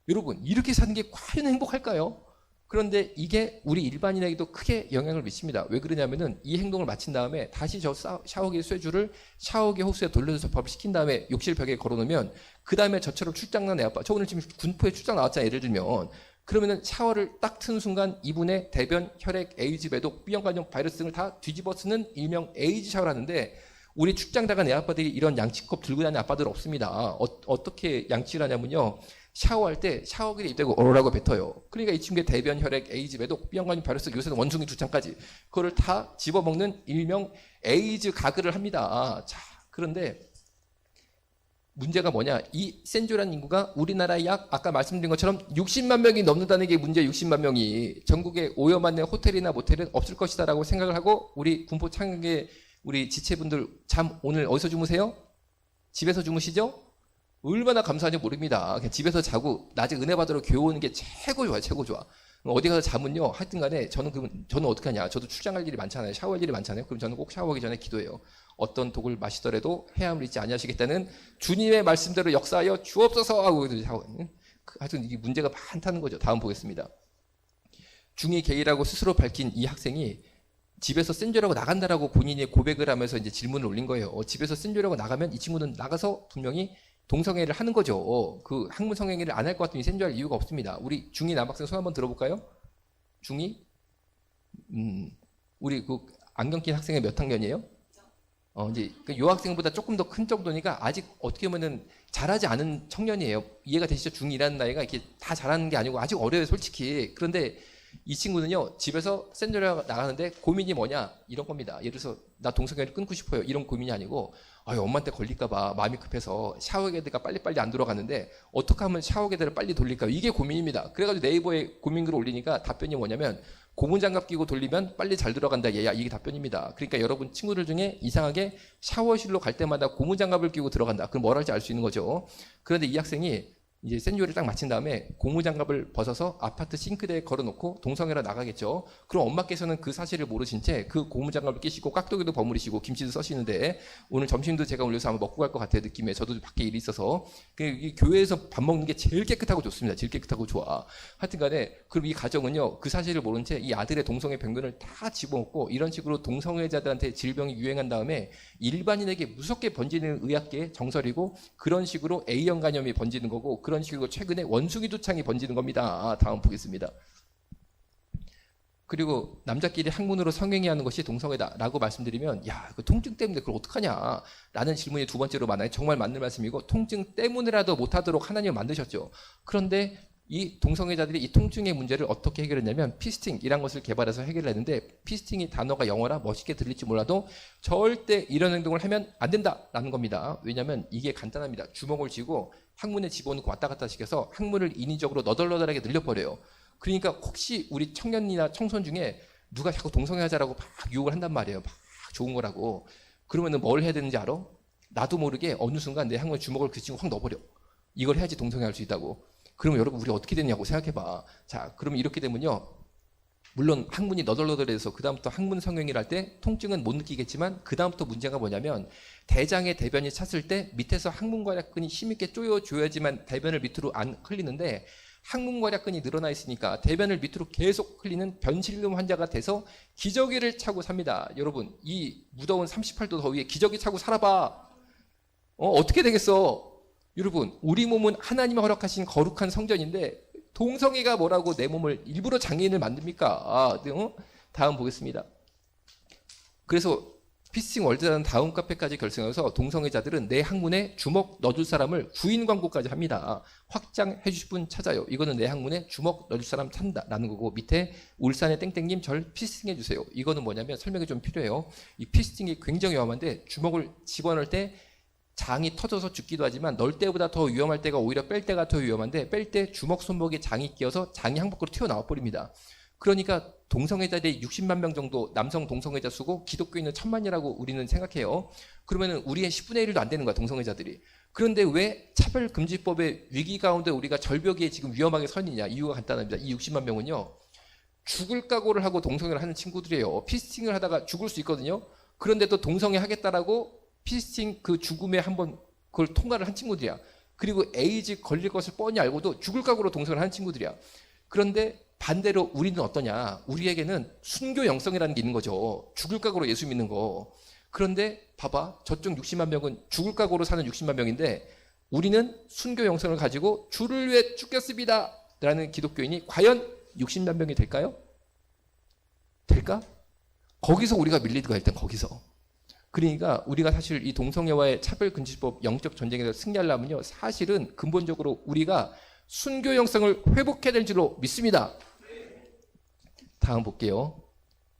여러분 이렇게 사는 게 과연 행복할까요? 그런데 이게 우리 일반인에게도 크게 영향을 미칩니다. 왜 그러냐면은 이 행동을 마친 다음에 다시 저 샤워기 쇠줄을 샤워기 호스에 돌려서 밥을 시킨 다음에 욕실 벽에 걸어놓으면 그 다음에 저처럼 출장 난 애 아빠 저 오늘 지금 군포에 출장 나왔잖아요. 예를 들면 그러면은 샤워를 딱 트는 순간 이분의 대변, 혈액, 에이즈, 매독, B형 바이러스 등을 다 뒤집어 쓰는 일명 에이즈 샤워를 하는데 우리 출장 나간 애 아빠들이 이런 양치컵 들고 다니는 아빠들 없습니다. 어떻게 양치를 하냐면요. 샤워할 때 샤워기를 입대고 오라고 뱉어요. 그러니까 이 친구의 대변, 혈액, 에이즈, 매독, B형 바이러스, 요새는 원숭이 두창까지 그거를 다 집어먹는 일명 에이즈 가글을 합니다. 자, 그런데 문제가 뭐냐? 이 센조라는 인구가 우리나라에 약 아까 말씀드린 것처럼 60만 명이 넘는다는 게 문제예요. 60만 명이. 전국에 5여 만의 호텔이나 모텔은 없을 것이다라고 생각을 하고 우리 군포 창역의 우리 지체분들 잠 오늘 어디서 주무세요? 집에서 주무시죠? 얼마나 감사한지 모릅니다. 그냥 집에서 자고 낮에 은혜 받으러 교회 오는 게 최고 좋아요. 최고 좋아. 어디 가서 자면요. 하여튼 간에 저는 어떻게 하냐. 저도 출장할 일이 많잖아요. 샤워할 일이 많잖아요. 그럼 저는 꼭 샤워하기 전에 기도해요. 어떤 독을 마시더라도 해함을 잊지 아니하시겠다는 주님의 말씀대로 역사하여 주옵소서 하고 샤워하는. 하여튼 이게 문제가 많다는 거죠. 다음 보겠습니다. 중이 게이라고 스스로 밝힌 이 학생이 집에서 센조라고 나간다라고 본인이 고백을 하면서 이제 질문을 올린 거예요. 집에서 센조라고 나가면 이 친구는 나가서 분명히 동성애를 하는 거죠. 그 학문 성행위를 안 할 것 같으면 센조할 이유가 없습니다. 우리 중2 남학생 손 한번 들어볼까요? 중2? 우리 그 안경 낀 학생이 몇 학년이에요? 이제 그 요 학생보다 조금 더 큰 정도니까 아직 어떻게 보면은 잘하지 않은 청년이에요. 이해가 되시죠? 중2라는 나이가 이렇게 다 잘하는 게 아니고 아직 어려요, 솔직히. 그런데 이 친구는요, 집에서 센조를 나가는데 고민이 뭐냐? 이런 겁니다. 예를 들어서 나 동성애를 끊고 싶어요. 이런 고민이 아니고 엄마한테 걸릴까봐 마음이 급해서 샤워게드가 빨리빨리 안 돌아가는데 어떻게 하면 샤워게드를 빨리 돌릴까요? 이게 고민입니다. 그래가지고 네이버에 고민글을 올리니까 답변이 뭐냐면 고무장갑 끼고 돌리면 빨리 잘 들어간다 얘야. 이게 답변입니다. 그러니까 여러분 친구들 중에 이상하게 샤워실로 갈 때마다 고무장갑을 끼고 들어간다. 그럼 뭘 할지 알 수 있는 거죠. 그런데 이 학생이 이제 센조를 딱 마친 다음에 고무장갑을 벗어서 아파트 싱크대에 걸어놓고 동성애로 나가겠죠. 그럼 엄마께서는 그 사실을 모르신 채 그 고무장갑을 끼시고 깍두기도 버무리시고 김치도 써시는데 오늘 점심도 제가 올려서 아마 먹고 갈 것 같아요. 느낌에. 저도 밖에 일이 있어서. 이 교회에서 밥 먹는 게 제일 깨끗하고 좋습니다. 제일 깨끗하고 좋아. 하여튼 간에 그럼 이 가정은요. 그 사실을 모른 채 이 아들의 동성애 병변을 다 집어먹고 이런 식으로 동성애자들한테 질병이 유행한 다음에 일반인에게 무섭게 번지는 의학계의 정설이고 그런 식으로 A형 간염이 번지는 거고 그런 식으로 최근에 원숭이 두창이 번지는 겁니다. 다음 보겠습니다. 그리고 남자끼리 학문으로 성행위 하는 것이 동성애다라고 말씀드리면 야, 그 통증 때문에 그걸 어떡하냐 라는 질문이 두 번째로 많아요. 정말 맞는 말씀이고 통증 때문에라도 못하도록 하나님을 만드셨죠. 그런데 이 동성애자들이 이 통증의 문제를 어떻게 해결했냐면 피스팅이라는 것을 개발해서 해결을 했는데 피스팅이 단어가 영어라 멋있게 들릴지 몰라도 절대 이런 행동을 하면 안 된다라는 겁니다. 왜냐하면 이게 간단합니다. 주먹을 쥐고 학문에 집어넣고 왔다 갔다 시켜서 학문을 인위적으로 너덜너덜하게 늘려버려요. 그러니까 혹시 우리 청년이나 청소년 중에 누가 자꾸 동성애하자라고 막 유혹을 한단 말이에요. 막 좋은 거라고. 그러면은 뭘 해야 되는지 알아? 나도 모르게 어느 순간 내 학문에 주먹을 그 친구 확 넣어버려. 이걸 해야지 동성애할 수 있다고. 그러면 여러분 우리 어떻게 되냐고 생각해봐. 자, 그러면 이렇게 되면요. 물론 학문이 너덜너덜해서 그 다음부터 학문 성행위를 할 때 통증은 못 느끼겠지만 그 다음부터 문제가 뭐냐면 대장에 대변이 찼을 때 밑에서 항문괄약근이 힘있게 조여줘야지만 대변을 밑으로 안 흘리는데 항문괄약근이 늘어나 있으니까 대변을 밑으로 계속 흘리는 변실금 환자가 돼서 기저귀를 차고 삽니다. 여러분 이 무더운 38도 더위에 기저귀 차고 살아봐. 어떻게 되겠어? 여러분 우리 몸은 하나님이 허락하신 거룩한 성전인데 동성애가 뭐라고 내 몸을 일부러 장애인을 만듭니까? 다음 보겠습니다. 그래서 피스팅 월드라는 다음 카페까지 결성해서 동성애자들은 내 학문에 주먹 넣어줄 사람을 구인 광고까지 합니다. 확장해 주실 분 찾아요. 이거는 내 학문에 주먹 넣어줄 사람 찾는다라는 거고 밑에 울산의 땡땡님 절 피스팅 해주세요. 이거는 뭐냐면 설명이 좀 필요해요. 이 피스팅이 굉장히 위험한데 주먹을 집어넣을 때 장이 터져서 죽기도 하지만 넣을 때보다 더 위험할 때가 오히려 뺄 때가 더 위험한데 뺄 때 주먹 손목에 장이 끼어서 장이 한 밖으로 튀어나와 버립니다. 그러니까 동성애자들이 60만 명 정도 남성 동성애자 수고 기독교인은 1000만이라고 우리는 생각해요. 그러면 우리의 10분의 1도 안 되는 거야 동성애자들이. 그런데 왜 차별금지법의 위기 가운데 우리가 절벽에 지금 위험하게 서 있느냐. 이유가 간단합니다. 이 60만 명은요. 죽을 각오를 하고 동성애를 하는 친구들이에요. 피스팅을 하다가 죽을 수 있거든요. 그런데 또 동성애 하겠다라고 피스팅 그 죽음에 한번 그걸 통과를 한 친구들이야. 그리고 에이즈 걸릴 것을 뻔히 알고도 죽을 각오로 동성애를 하는 친구들이야. 그런데 반대로 우리는 어떠냐? 우리에게는 순교 영성이라는 게 있는 거죠. 죽을 각오로 예수 믿는 거. 그런데 봐봐. 저쪽 60만 명은 죽을 각오로 사는 60만 명인데 우리는 순교 영성을 가지고 주를 위해 죽겠습니다. 라는 기독교인이 과연 60만 명이 될까요? 될까? 거기서 우리가 밀리드가 일단 거기서. 그러니까 우리가 사실 이 동성애와의 차별금지법 영적 전쟁에서 승리하려면요. 사실은 근본적으로 우리가 순교 영성을 회복해야 될 줄로 믿습니다. 다음 볼게요.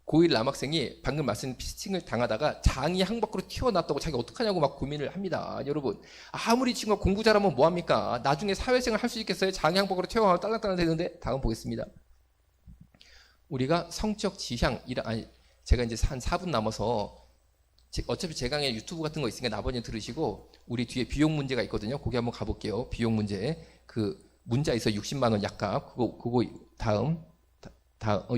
고1 남학생이 방금 말씀 피스팅을 당하다가 장이 항 밖으로 튀어나왔다고 자기 어떡하냐고 막 고민을 합니다. 여러분 아무리 친구가 공부 잘하면 뭐합니까? 나중에 사회생활 할 수 있겠어요? 장이 항 밖으로 튀어나오면 딸랑딸랑 되는데 다음 보겠습니다. 우리가 성적 지향 제가 이제 한 4분 남아서 어차피 제 강의 유튜브 같은 거 있으니까 나머지는 들으시고 우리 뒤에 비용 문제가 있거든요. 거기 한번 가볼게요. 비용 문제. 그 문자 있어 60만 원 약값. 그거 다음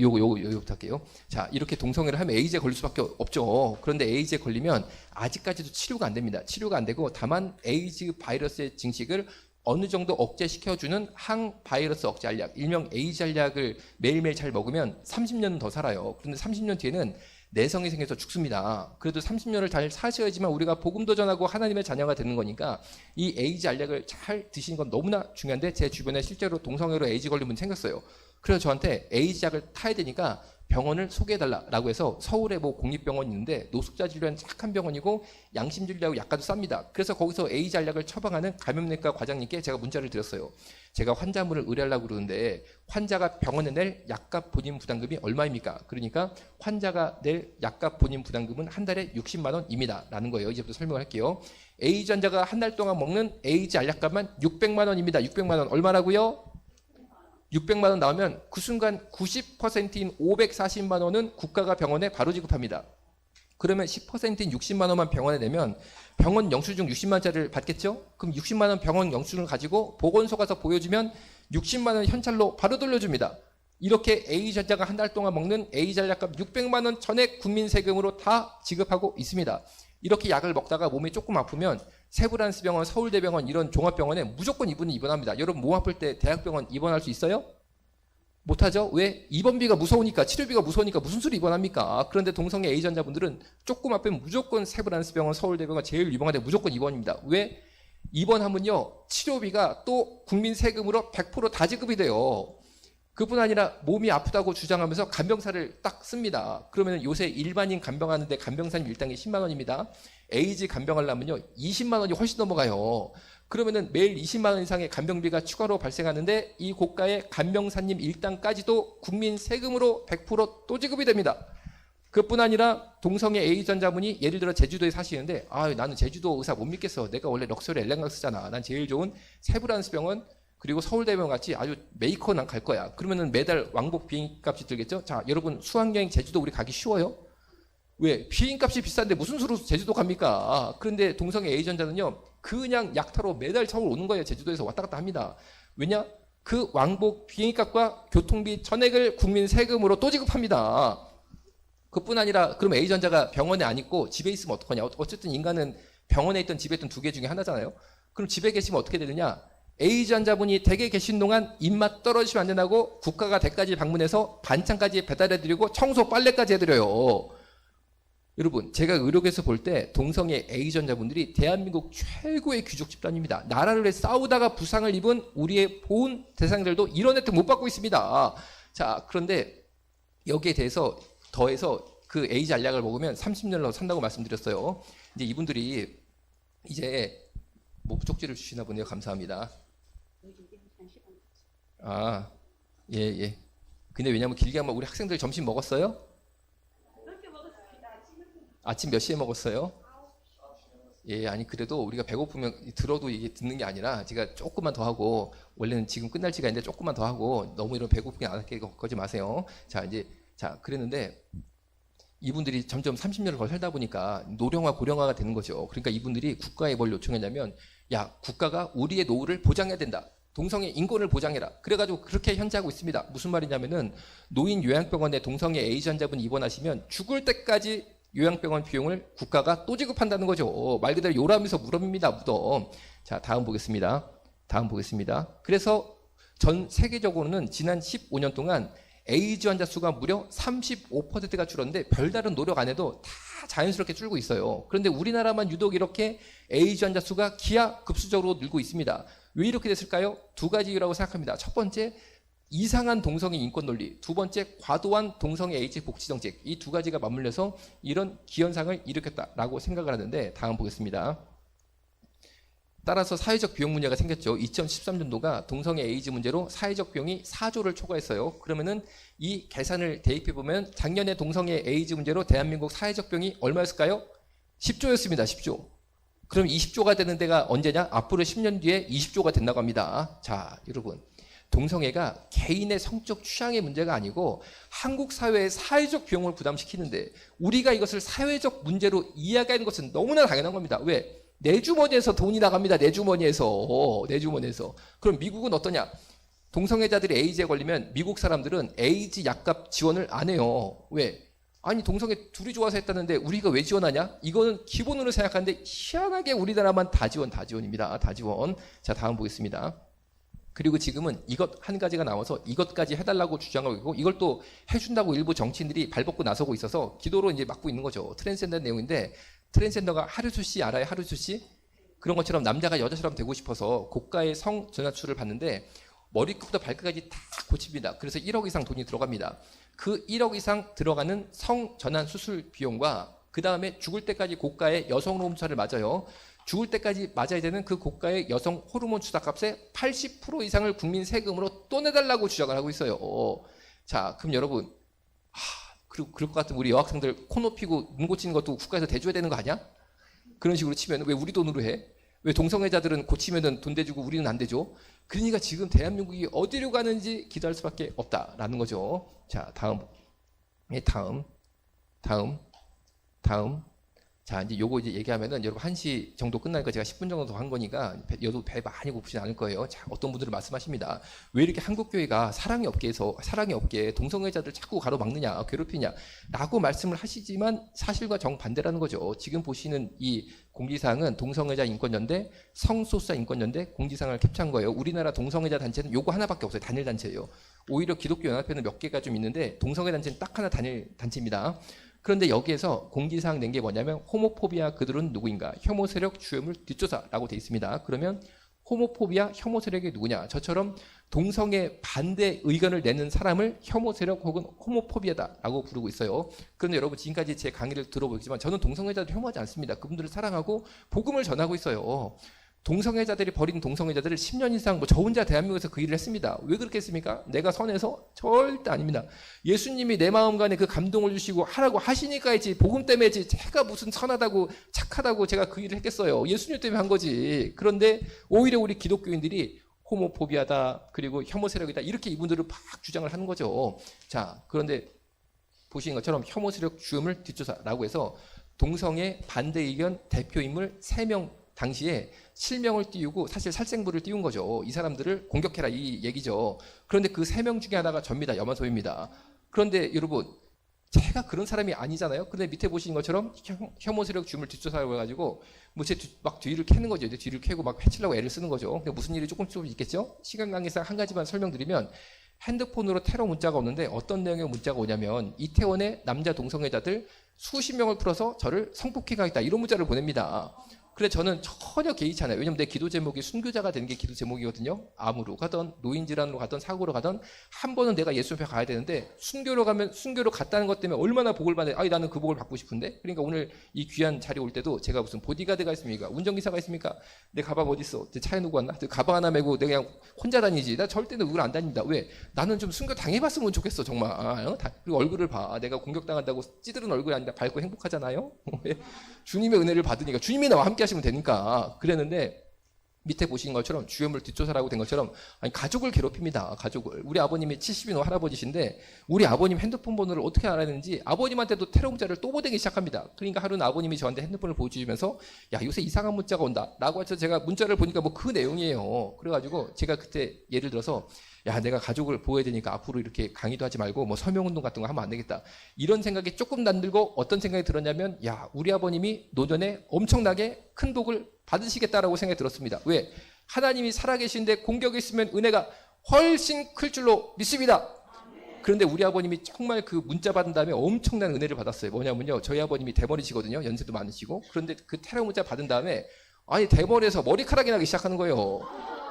요거부터 할게요. 자, 이렇게 동성애를 하면 에이즈에 걸릴 수밖에 없죠. 그런데 에이즈에 걸리면 아직까지도 치료가 안 됩니다. 치료가 안 되고 다만 에이즈 바이러스의 증식을 어느 정도 억제시켜주는 항바이러스 억제 알약, 일명 에이즈 알약을 매일매일 잘 먹으면 30년 더 살아요. 그런데 30년 뒤에는 내성이 생겨서 죽습니다. 그래도 30년을 잘 사셔야지만 우리가 복음도 전하고 하나님의 자녀가 되는 거니까 이 에이즈 알약을 잘 드시는 건 너무나 중요한데 제 주변에 실제로 동성애로 에이즈 걸린 분이 생겼어요. 그래서 저한테 에이즈 약을 타야 되니까 병원을 소개해달라고 해서 서울에 뭐 공립병원이 있는데 노숙자 진료한 착한 병원이고 양심 진료하고 약가도 쌉니다. 그래서 거기서 에이즈 알약을 처방하는 감염내과 과장님께 제가 문자를 드렸어요. 제가 환자분을 의뢰하려고 그러는데 환자가 병원에 낼 약값 본인 부담금이 얼마입니까? 그러니까 환자가 낼 약값 본인 부담금은 한 달에 60만 원입니다. 라는 거예요. 이제부터 설명할게요. 에이즈 환자가 한 달 동안 먹는 에이즈 알약값만 600만 원입니다. 600만 원 얼마라고요? 600만 원 나오면 그 순간 90%인 540만 원은 국가가 병원에 바로 지급합니다. 그러면 10%인 60만 원만 병원에 내면 병원 영수증 60만 원짜리를 받겠죠? 그럼 60만 원 병원 영수증을 가지고 보건소 가서 보여주면 60만 원 현찰로 바로 돌려줍니다. 이렇게 에이즈 환자가 한 달 동안 먹는 에이즈 알약값 600만 원 전액 국민 세금으로 다 지급하고 있습니다. 이렇게 약을 먹다가 몸이 조금 아프면 세브란스병원, 서울대병원 이런 종합병원에 무조건 입원합니다. 여러분 몸 아플 때 대학병원 입원할 수 있어요? 못하죠? 왜? 입원비가 무서우니까, 치료비가 무서우니까 무슨 수로 입원합니까? 그런데 동성애 에이즈 환자분들은 조금 아프면 무조건 세브란스병원, 서울대병원 제일 유명한데 무조건 입원입니다. 왜? 입원하면요 치료비가 또 국민 세금으로 100% 다 지급이 돼요. 그뿐 아니라 몸이 아프다고 주장하면서 간병사를 딱 씁니다. 그러면 요새 일반인 간병하는데 간병사님 일당이 10만 원입니다. 에이즈 간병하려면요 20만 원이 훨씬 넘어가요. 그러면은 매일 20만 원 이상의 간병비가 추가로 발생하는데 이 고가의 간병사님 일당까지도 국민 세금으로 100%또 지급이 됩니다. 그뿐 아니라 동성애 에이즈 환자분이 예를 들어 제주도에 사시는데 나는 제주도 의사 못 믿겠어. 내가 원래 럭셔리 엘렌강 쓰잖아. 난 제일 좋은 세브란스 병원 그리고 서울대병원 같이 아주 메이커 난 갈 거야. 그러면은 매달 왕복 비행값이 들겠죠? 자, 여러분 수학여행 제주도 우리 가기 쉬워요? 왜? 비행값이 비싼데 무슨 수로 제주도 갑니까? 그런데 동성애 에이즈 환자는요. 그냥 약타로 매달 서울 오는 거예요. 제주도에서 왔다 갔다 합니다. 왜냐? 그 왕복 비행값과 교통비 전액을 국민 세금으로 또 지급합니다. 그뿐 아니라 그럼 에이즈 환자가 병원에 안 있고 집에 있으면 어떡하냐? 어쨌든 인간은 병원에 있던 집에 있던 두 개 중에 하나잖아요. 그럼 집에 계시면 어떻게 되느냐? 에이즈 환자분이 댁에 계신 동안 입맛 떨어지면 안 된다고 국가가 댁까지 방문해서 반찬까지 배달해드리고 청소 빨래까지 해드려요. 여러분 제가 의료계에서 볼 때 동성애 에이즈 환자분들이 대한민국 최고의 귀족 집단입니다. 나라를 위해 싸우다가 부상을 입은 우리의 보훈 대상들도 이런 혜택 못 받고 있습니다. 자, 그런데 여기에 대해서 더해서 그 에이즈 알약을 먹으면 30년을 산다고 말씀드렸어요. 이제 이분들이 이제 목적지를 주시나 보네요. 감사합니다. 예. 근데 왜냐면 길게 하면 우리 학생들 점심 먹었어요? 아침 몇 시에 먹었어요? 예, 아니 그래도 우리가 배고프면 들어도 이게 듣는 게 아니라 제가 조금만 더 하고 원래는 지금 끝날 시간인데 조금만 더 하고 너무 이런 배고프게 안 할게 거지 마세요. 자 그랬는데 이분들이 점점 30년을 더 살다 보니까 노령화 고령화가 되는 거죠. 그러니까 이분들이 국가에 뭘 요청했냐면 야 국가가 우리의 노후를 보장해야 된다. 동성애 인권을 보장해라. 그래가지고 그렇게 현재하고 있습니다. 무슨 말이냐면은 노인 요양병원에 동성애 에이즈 환자분 입원하시면 죽을 때까지 요양병원 비용을 국가가 또 지급한다는 거죠. 말 그대로 요람에서 무덤입니다. 무덤. 자 다음 보겠습니다. 그래서 전 세계적으로는 지난 15년 동안 에이즈 환자 수가 무려 35%가 줄었는데 별다른 노력 안 해도 다 자연스럽게 줄고 있어요. 그런데 우리나라만 유독 이렇게 에이즈 환자 수가 기하급수적으로 늘고 있습니다. 왜 이렇게 됐을까요? 두 가지 이유라고 생각합니다. 첫 번째, 이상한 동성애 인권 논리. 두 번째, 과도한 동성애 에이즈 복지 정책. 이 두 가지가 맞물려서 이런 기현상을 일으켰다라고 생각을 하는데 다음 보겠습니다. 따라서 사회적 비용 문제가 생겼죠. 2013년도가 동성애 에이즈 문제로 사회적 비용이 4조를 초과했어요. 그러면은 이 계산을 대입해 보면 작년에 동성애 에이즈 문제로 대한민국 사회적 비용이 얼마였을까요? 10조였습니다. 10조. 그럼 20조가 되는 데가 언제냐? 앞으로 10년 뒤에 20조가 된다고 합니다. 자, 여러분. 동성애가 개인의 성적 취향의 문제가 아니고 한국 사회의 사회적 비용을 부담시키는데 우리가 이것을 사회적 문제로 이야기하는 것은 너무나 당연한 겁니다. 왜? 내 주머니에서 돈이 나갑니다. 내 주머니에서. 그럼 미국은 어떠냐? 동성애자들이 에이즈에 걸리면 미국 사람들은 에이즈 약값 지원을 안 해요. 왜? 아니 동성애 둘이 좋아서 했다는데 우리가 왜 지원하냐? 이거는 기본으로 생각하는데 희한하게 우리나라만 다 지원입니다. 다 지원. 자 다음 보겠습니다. 그리고 지금은 이것 한 가지가 나와서 이것까지 해달라고 주장하고 있고 이걸 또 해준다고 일부 정치인들이 발벗고 나서고 있어서 기도로 이제 막고 있는 거죠. 트랜스젠더 내용인데 트랜스젠더가 하루수 씨 알아요? 하루수 씨? 그런 것처럼 남자가 여자처럼 되고 싶어서 고가의 성 전화출을 받는데 머리끝부터 발끝까지 다 고칩니다. 그래서 1억 이상 돈이 들어갑니다. 그 1억 이상 들어가는 성 전환 수술 비용과 그 다음에 죽을 때까지 고가의 여성 호르몬 주사를 맞아요. 죽을 때까지 맞아야 되는 그 고가의 여성 호르몬 주사값의 80% 이상을 국민 세금으로 또 내달라고 주장을 하고 있어요. 자, 그럼 여러분, 그리고 그럴 것 같으면 우리 여학생들 코 높이고 눈 고치는 것도 국가에서 대줘야 되는 거 아니야? 그런 식으로 치면 왜 우리 돈으로 해? 왜 동성애자들은 고치면은 돈 대주고 우리는 안 대줘? 그러니까 지금 대한민국이 어디로 가는지 기도할 수밖에 없다라는 거죠. 자, 다음. 자, 이제 요거 이제 얘기하면은 여러분 1시 정도 끝나니까 제가 10분 정도 더 한 거니까 여러분 배 많이 고프진 않을 거예요. 자, 어떤 분들은 말씀하십니다. 왜 이렇게 한국교회가 사랑이 없게 동성애자들 자꾸 가로막느냐, 괴롭히냐 라고 말씀을 하시지만 사실과 정반대라는 거죠. 지금 보시는 이 공지사항은 동성애자 인권연대, 성소수자 인권연대 공지사항을 캡처한 거예요. 우리나라 동성애자 단체는 요거 하나밖에 없어요. 단일 단체예요. 오히려 기독교 연합회는 몇 개가 좀 있는데 동성애 단체는 딱 하나 단일 단체입니다. 그런데 여기에서 공지사항 낸 게 뭐냐면 호모포비아 그들은 누구인가? 혐오 세력 주요물 뒷조사라고 돼 있습니다. 그러면 호모포비아 혐오 세력이 누구냐? 저처럼 동성애 반대 의견을 내는 사람을 혐오 세력 혹은 호모포비아다라고 부르고 있어요. 그런데 여러분 지금까지 제 강의를 들어보겠지만 저는 동성애자들 혐오하지 않습니다. 그분들을 사랑하고 복음을 전하고 있어요. 동성애자들이 버린 동성애자들을 10년 이상 저 혼자 대한민국에서 그 일을 했습니다. 왜 그렇게 했습니까? 내가 선해서? 절대 아닙니다. 예수님이 내 마음간에 그 감동을 주시고 하라고 하시니까 했지 복음 때문에 했지 제가 무슨 선하다고 착하다고 제가 그 일을 했겠어요. 예수님 때문에 한 거지. 그런데 오히려 우리 기독교인들이 호모포비아다 그리고 혐오 세력이다 이렇게 이분들을 막 주장을 하는 거죠. 자, 그런데 보시는 것처럼 혐오 세력 주요물 뒷조사라고 해서 동성애 반대 의견 대표 인물 3명 당시에 실명을 띄우고 사실 살생부를 띄운 거죠. 이 사람들을 공격해라 이 얘기죠. 그런데 그 3명 중에 하나가 접니다. 염화소입니다. 그런데 여러분 제가 그런 사람이 아니잖아요. 근데 밑에 보시는 것처럼 혐오 세력 주물 뒷조사라고 해가지고 뭐 제 막 뒤를 캐는 거죠. 이제 뒤를 캐고 막 해치려고 애를 쓰는 거죠. 근데 무슨 일이 조금 있겠죠? 시간 관계상 한 가지만 설명드리면 핸드폰으로 테러 문자가 오는데 어떤 내용의 문자가 오냐면 이태원의 남자 동성애자들 수십 명을 풀어서 저를 성폭행하겠다 이런 문자를 보냅니다. 그래 저는 전혀 개의치 않아요. 왜냐면 내 기도 제목이 순교자가 되는 게 기도 제목이거든요. 암으로 가던 노인질환으로 가던 사고로 가던 한 번은 내가 예수 앞에 가야 되는데 순교로 가면 순교로 갔다는 것 때문에 얼마나 복을 받아요. 나는 그 복을 받고 싶은데. 그러니까 오늘 이 귀한 자리 올 때도 제가 무슨 보디가드가 있습니까? 운전기사가 있습니까? 내 가방 어디 있어? 내 차에 누구 왔나? 가방 하나 메고 내가 그냥 혼자 다니지. 나 절대 누구를 안 다닙니다. 왜? 나는 좀 순교 당해봤으면 좋겠어 정말. 그리고 얼굴을 봐. 내가 공격당한다고 찌들은 얼굴이 아니라 밝고 행복하잖아요. 주님의 은혜를 받으니까 주님이 나와 함께 하시면 되니까 그랬는데 밑에 보시는 것처럼 주요물 뒷조사라고 된 것처럼 아니 가족을 괴롭힙니다. 가족을. 우리 아버님이 70인 할아버지신데 우리 아버님 핸드폰 번호를 어떻게 알았는지 아버님한테도 테러 문자를 또 보내기 시작합니다. 그러니까 하루는 아버님이 저한테 핸드폰을 보여주면서 야 요새 이상한 문자가 온다 라고 해서 제가 문자를 보니까 뭐 그 내용이에요. 그래가지고 제가 그때 예를 들어서 야 내가 가족을 보호해야 되니까 앞으로 이렇게 강의도 하지 말고 뭐 서명운동 같은 거 하면 안 되겠다 이런 생각이 조금 남들고 어떤 생각이 들었냐면 야 우리 아버님이 노년에 엄청나게 큰 복을 받으시겠다라고 생각이 들었습니다. 왜? 하나님이 살아계신데 공격이 있으면 은혜가 훨씬 클 줄로 믿습니다. 그런데 우리 아버님이 정말 그 문자 받은 다음에 엄청난 은혜를 받았어요. 뭐냐면요 저희 아버님이 대머리시거든요. 연세도 많으시고 그런데 그 테러 문자 받은 다음에 아니 대머리에서 머리카락이 나기 시작하는 거예요.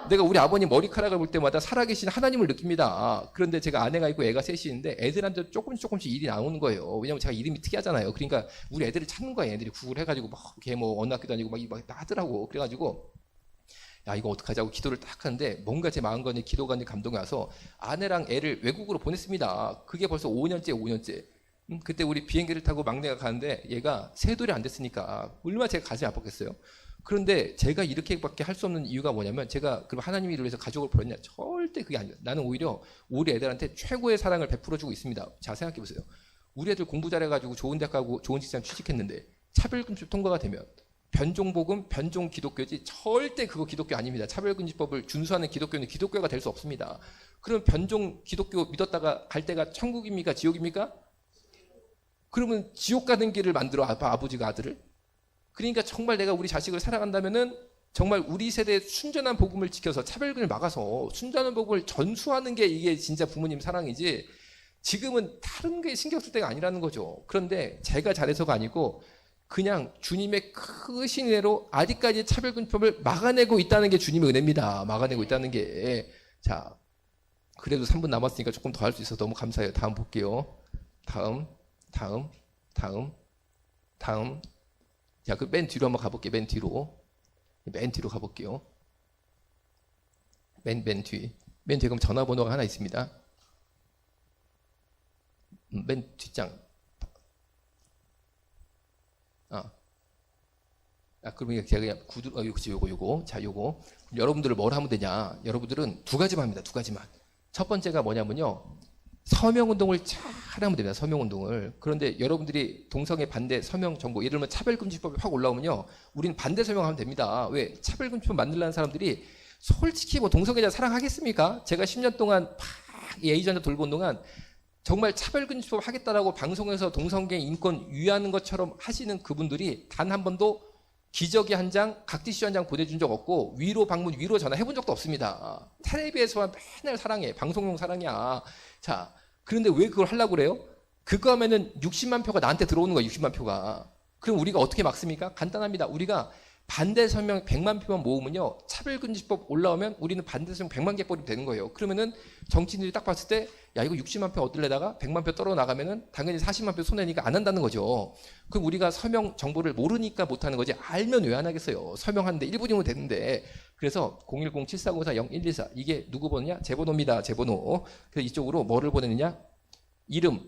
내가 우리 아버님 머리카락을 볼 때마다 살아계신 하나님을 느낍니다. 그런데 제가 아내가 있고 애가 셋이 있는데 애들한테 조금씩 일이 나오는 거예요. 왜냐면 제가 이름이 특이하잖아요. 그러니까 우리 애들을 찾는 거예요. 애들이 구글 해가지고 막 걔 뭐 어느 학교 다니고 막 하더라고. 그래가지고 야 이거 어떡하자고 기도를 딱 하는데 뭔가 제 마음간에 기도가 감동이 와서 아내랑 애를 외국으로 보냈습니다. 그게 벌써 5년째. 그때 우리 비행기를 타고 막내가 가는데 얘가 3돌이 안 됐으니까 얼마나 제가 가슴이 아팠겠어요. 그런데 제가 이렇게밖에 할 수 없는 이유가 뭐냐면 제가 그럼 하나님을 위해서 가족을 버렸냐? 절대 그게 아니에요. 나는 오히려 우리 애들한테 최고의 사랑을 베풀어주고 있습니다. 자 생각해 보세요. 우리 애들 공부 잘해가지고 좋은 대학 가고 좋은 직장 취직했는데 차별금지 통과가 되면 변종복음, 변종 기독교지 절대 그거 기독교 아닙니다. 차별금지법을 준수하는 기독교는 기독교가 될 수 없습니다. 그럼 변종 기독교 믿었다가 갈 때가 천국입니까? 지옥입니까? 그러면 지옥 가는 길을 만들어 아버지가 아들을? 그러니까 정말 내가 우리 자식을 사랑한다면은 정말 우리 세대의 순전한 복음을 지켜서 차별금을 막아서 순전한 복음을 전수하는 게 이게 진짜 부모님 사랑이지, 지금은 다른 게 신경 쓸 때가 아니라는 거죠. 그런데 제가 잘해서가 아니고 그냥 주님의 크신 은혜로 아직까지 차별금법을 막아내고 있다는 게 주님의 은혜입니다. 막아내고 있다는 게. 자, 그래도 3분 남았으니까 조금 더 할 수 있어서 너무 감사해요. 다음 볼게요. 다음. 자, 그 맨 뒤로 한번 가볼게요. 맨 뒤로 가볼게요. 맨 뒤. 맨 뒤에 그럼 전화번호가 하나 있습니다. 맨 뒷장. 그러면 제가 그냥 요거. 자, 요거. 여러분들을 뭘 하면 되냐? 여러분들은 두 가지만 합니다. 두 가지만. 첫 번째가 뭐냐면요. 서명운동을 잘 하면 됩니다. 서명운동을. 그런데 여러분들이 동성애 반대 서명 정보, 예를 들면 차별금지법이 확 올라오면요. 우리는 반대 서명하면 됩니다. 왜? 차별금지법 만들라는 사람들이 솔직히 뭐 동성애자 사랑하겠습니까? 제가 10년 동안 막 에이전트 돌본 동안 정말 차별금지법 하겠다라고 방송에서 동성애 인권 유의하는 것처럼 하시는 그분들이 단 한 번도 기저귀 한 장, 각티슈 한 장 보내준 적 없고 위로 방문, 위로 전화 해본 적도 없습니다. 텔레비에서만 맨날 사랑해. 방송용 사랑이야. 자, 그런데 왜 그걸 하려고 그래요? 그거 하면은 60만 표가 나한테 들어오는 거예요. 60만 표가. 그럼 우리가 어떻게 막습니까? 간단합니다. 우리가 반대 서명 100만 표만 모으면요. 차별금지법 올라오면 우리는 반대 서명 100만 개 뿌리면 되는 거예요. 그러면은 정치인들이 딱 봤을 때 야, 이거 60만 표 얻으려다가 100만 표 떨어 나가면은 당연히 40만 표 손해니까 안 한다는 거죠. 그럼 우리가 서명 정보를 모르니까 못 하는 거지, 알면 왜 안 하겠어요. 서명하는데 1분이면 되는데. 그래서 010-7404-0114 이게 누구 번호냐? 제 번호입니다. 제 번호. 그래서 이쪽으로 뭐를 보내느냐? 이름,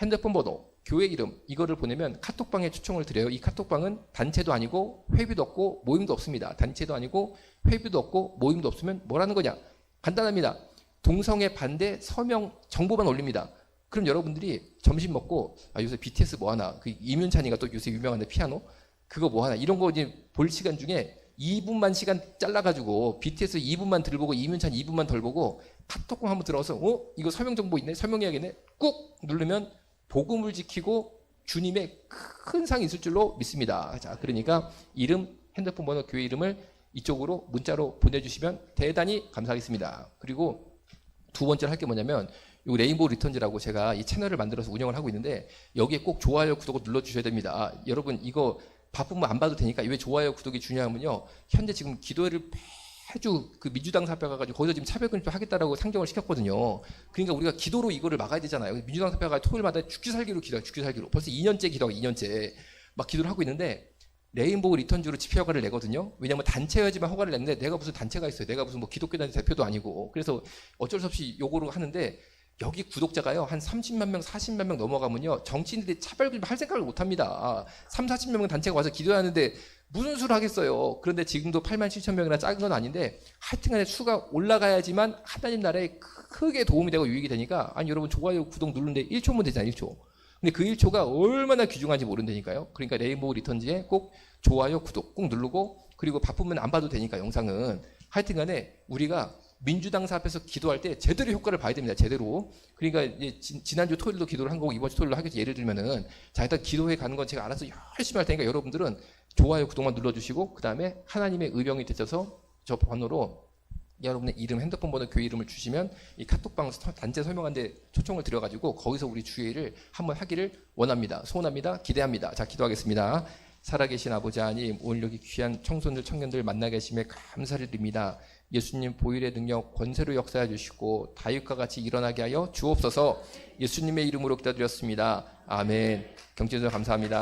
핸드폰 번호, 교회 이름, 이거를 보내면 카톡방에 초청을 드려요. 이 카톡방은 단체도 아니고 회비도 없고 모임도 없습니다. 단체도 아니고 회비도 없고 모임도 없으면 뭐라는 거냐? 간단합니다. 동성애 반대 서명 정보만 올립니다. 그럼 여러분들이 점심 먹고 요새 BTS 뭐 하나, 그 이문찬이가 또 요새 유명한데 피아노 그거 뭐 하나 이런 거 이제 볼 시간 중에 2분만 시간 잘라가지고 BTS 2분만 들 보고 이문찬 2분만 덜 보고 카톡방 한번 들어가서 이거 서명 정보 있네, 설명해야겠네, 꾹 누르면 복음을 지키고 주님의 큰 상이 있을 줄로 믿습니다. 자, 그러니까 이름, 핸드폰 번호, 교회 이름을 이쪽으로 문자로 보내주시면 대단히 감사하겠습니다. 그리고 두 번째로 할 게 뭐냐면 이 레인보우 리턴즈라고 제가 이 채널을 만들어서 운영을 하고 있는데 여기에 꼭 좋아요, 구독을 눌러주셔야 됩니다. 여러분 이거 바쁘면 안 봐도 되니까 왜 좋아요, 구독이 중요하면요. 현재 지금 기도회를 매주 그 민주당 사표 가가지고 거기서 지금 차별금지법 하겠다라고 상정을 시켰거든요. 그러니까 우리가 기도로 이거를 막아야 되잖아요. 민주당 사표 가지고 토요일마다 죽기 살기로 기도해요. 죽기 살기로. 벌써 2년째 기도하고 2년째 막 기도를 하고 있는데 레인보우 리턴즈로 집회 허가를 내거든요. 왜냐하면 단체여야지만 허가를 냈는데 내가 무슨 단체가 있어요. 내가 무슨 뭐 기독교단 대표도 아니고. 그래서 어쩔 수 없이 요거로 하는데 여기 구독자가요 한 30만 명, 40만 명 넘어가면요 정치인들이 차별금지법 할 생각을 못 합니다. 3, 40명 단체가 와서 기도하는데 무슨 수를 하겠어요. 그런데 지금도 8만 7천 명이나 작은 건 아닌데 하여튼간에 수가 올라가야지만 하나님 나라에 크게 도움이 되고 유익이 되니까 아니 여러분 좋아요, 구독 누르는데 1초면 되잖아요. 1초. 근데 그 1초가 얼마나 귀중한지 모른다니까요. 그러니까 레인보우 리턴즈에 꼭 좋아요, 구독 꼭 누르고 그리고 바쁘면 안 봐도 되니까 영상은 하여튼간에 우리가 민주당사 앞에서 기도할 때 제대로 효과를 봐야 됩니다. 제대로. 그러니까 이제 지난주 토요일도 기도를 한 거고 이번 주 토요일도 하겠지. 예를 들면은 자 일단 기도회 가는 건 제가 알아서 열심히 할 테니까 여러분들은 좋아요, 구독만 눌러주시고 그 다음에 하나님의 의병이 되셔서 저 번호로 여러분의 이름, 핸드폰 번호, 교회 이름을 주시면 이 카톡방 단체 설명한데 초청을 드려가지고 거기서 우리 주회를 한번 하기를 원합니다. 소원합니다. 기대합니다. 자, 기도하겠습니다. 살아계신 아버지 하나님, 오늘 여기 귀한 청소년들, 청년들 만나 계심에 감사를 드립니다. 예수님 보혈의 능력 권세로 역사해 주시고 다윗과 같이 일어나게 하여 주옵소서. 예수님의 이름으로 기도드렸습니다. 아멘. 경진선 감사합니다.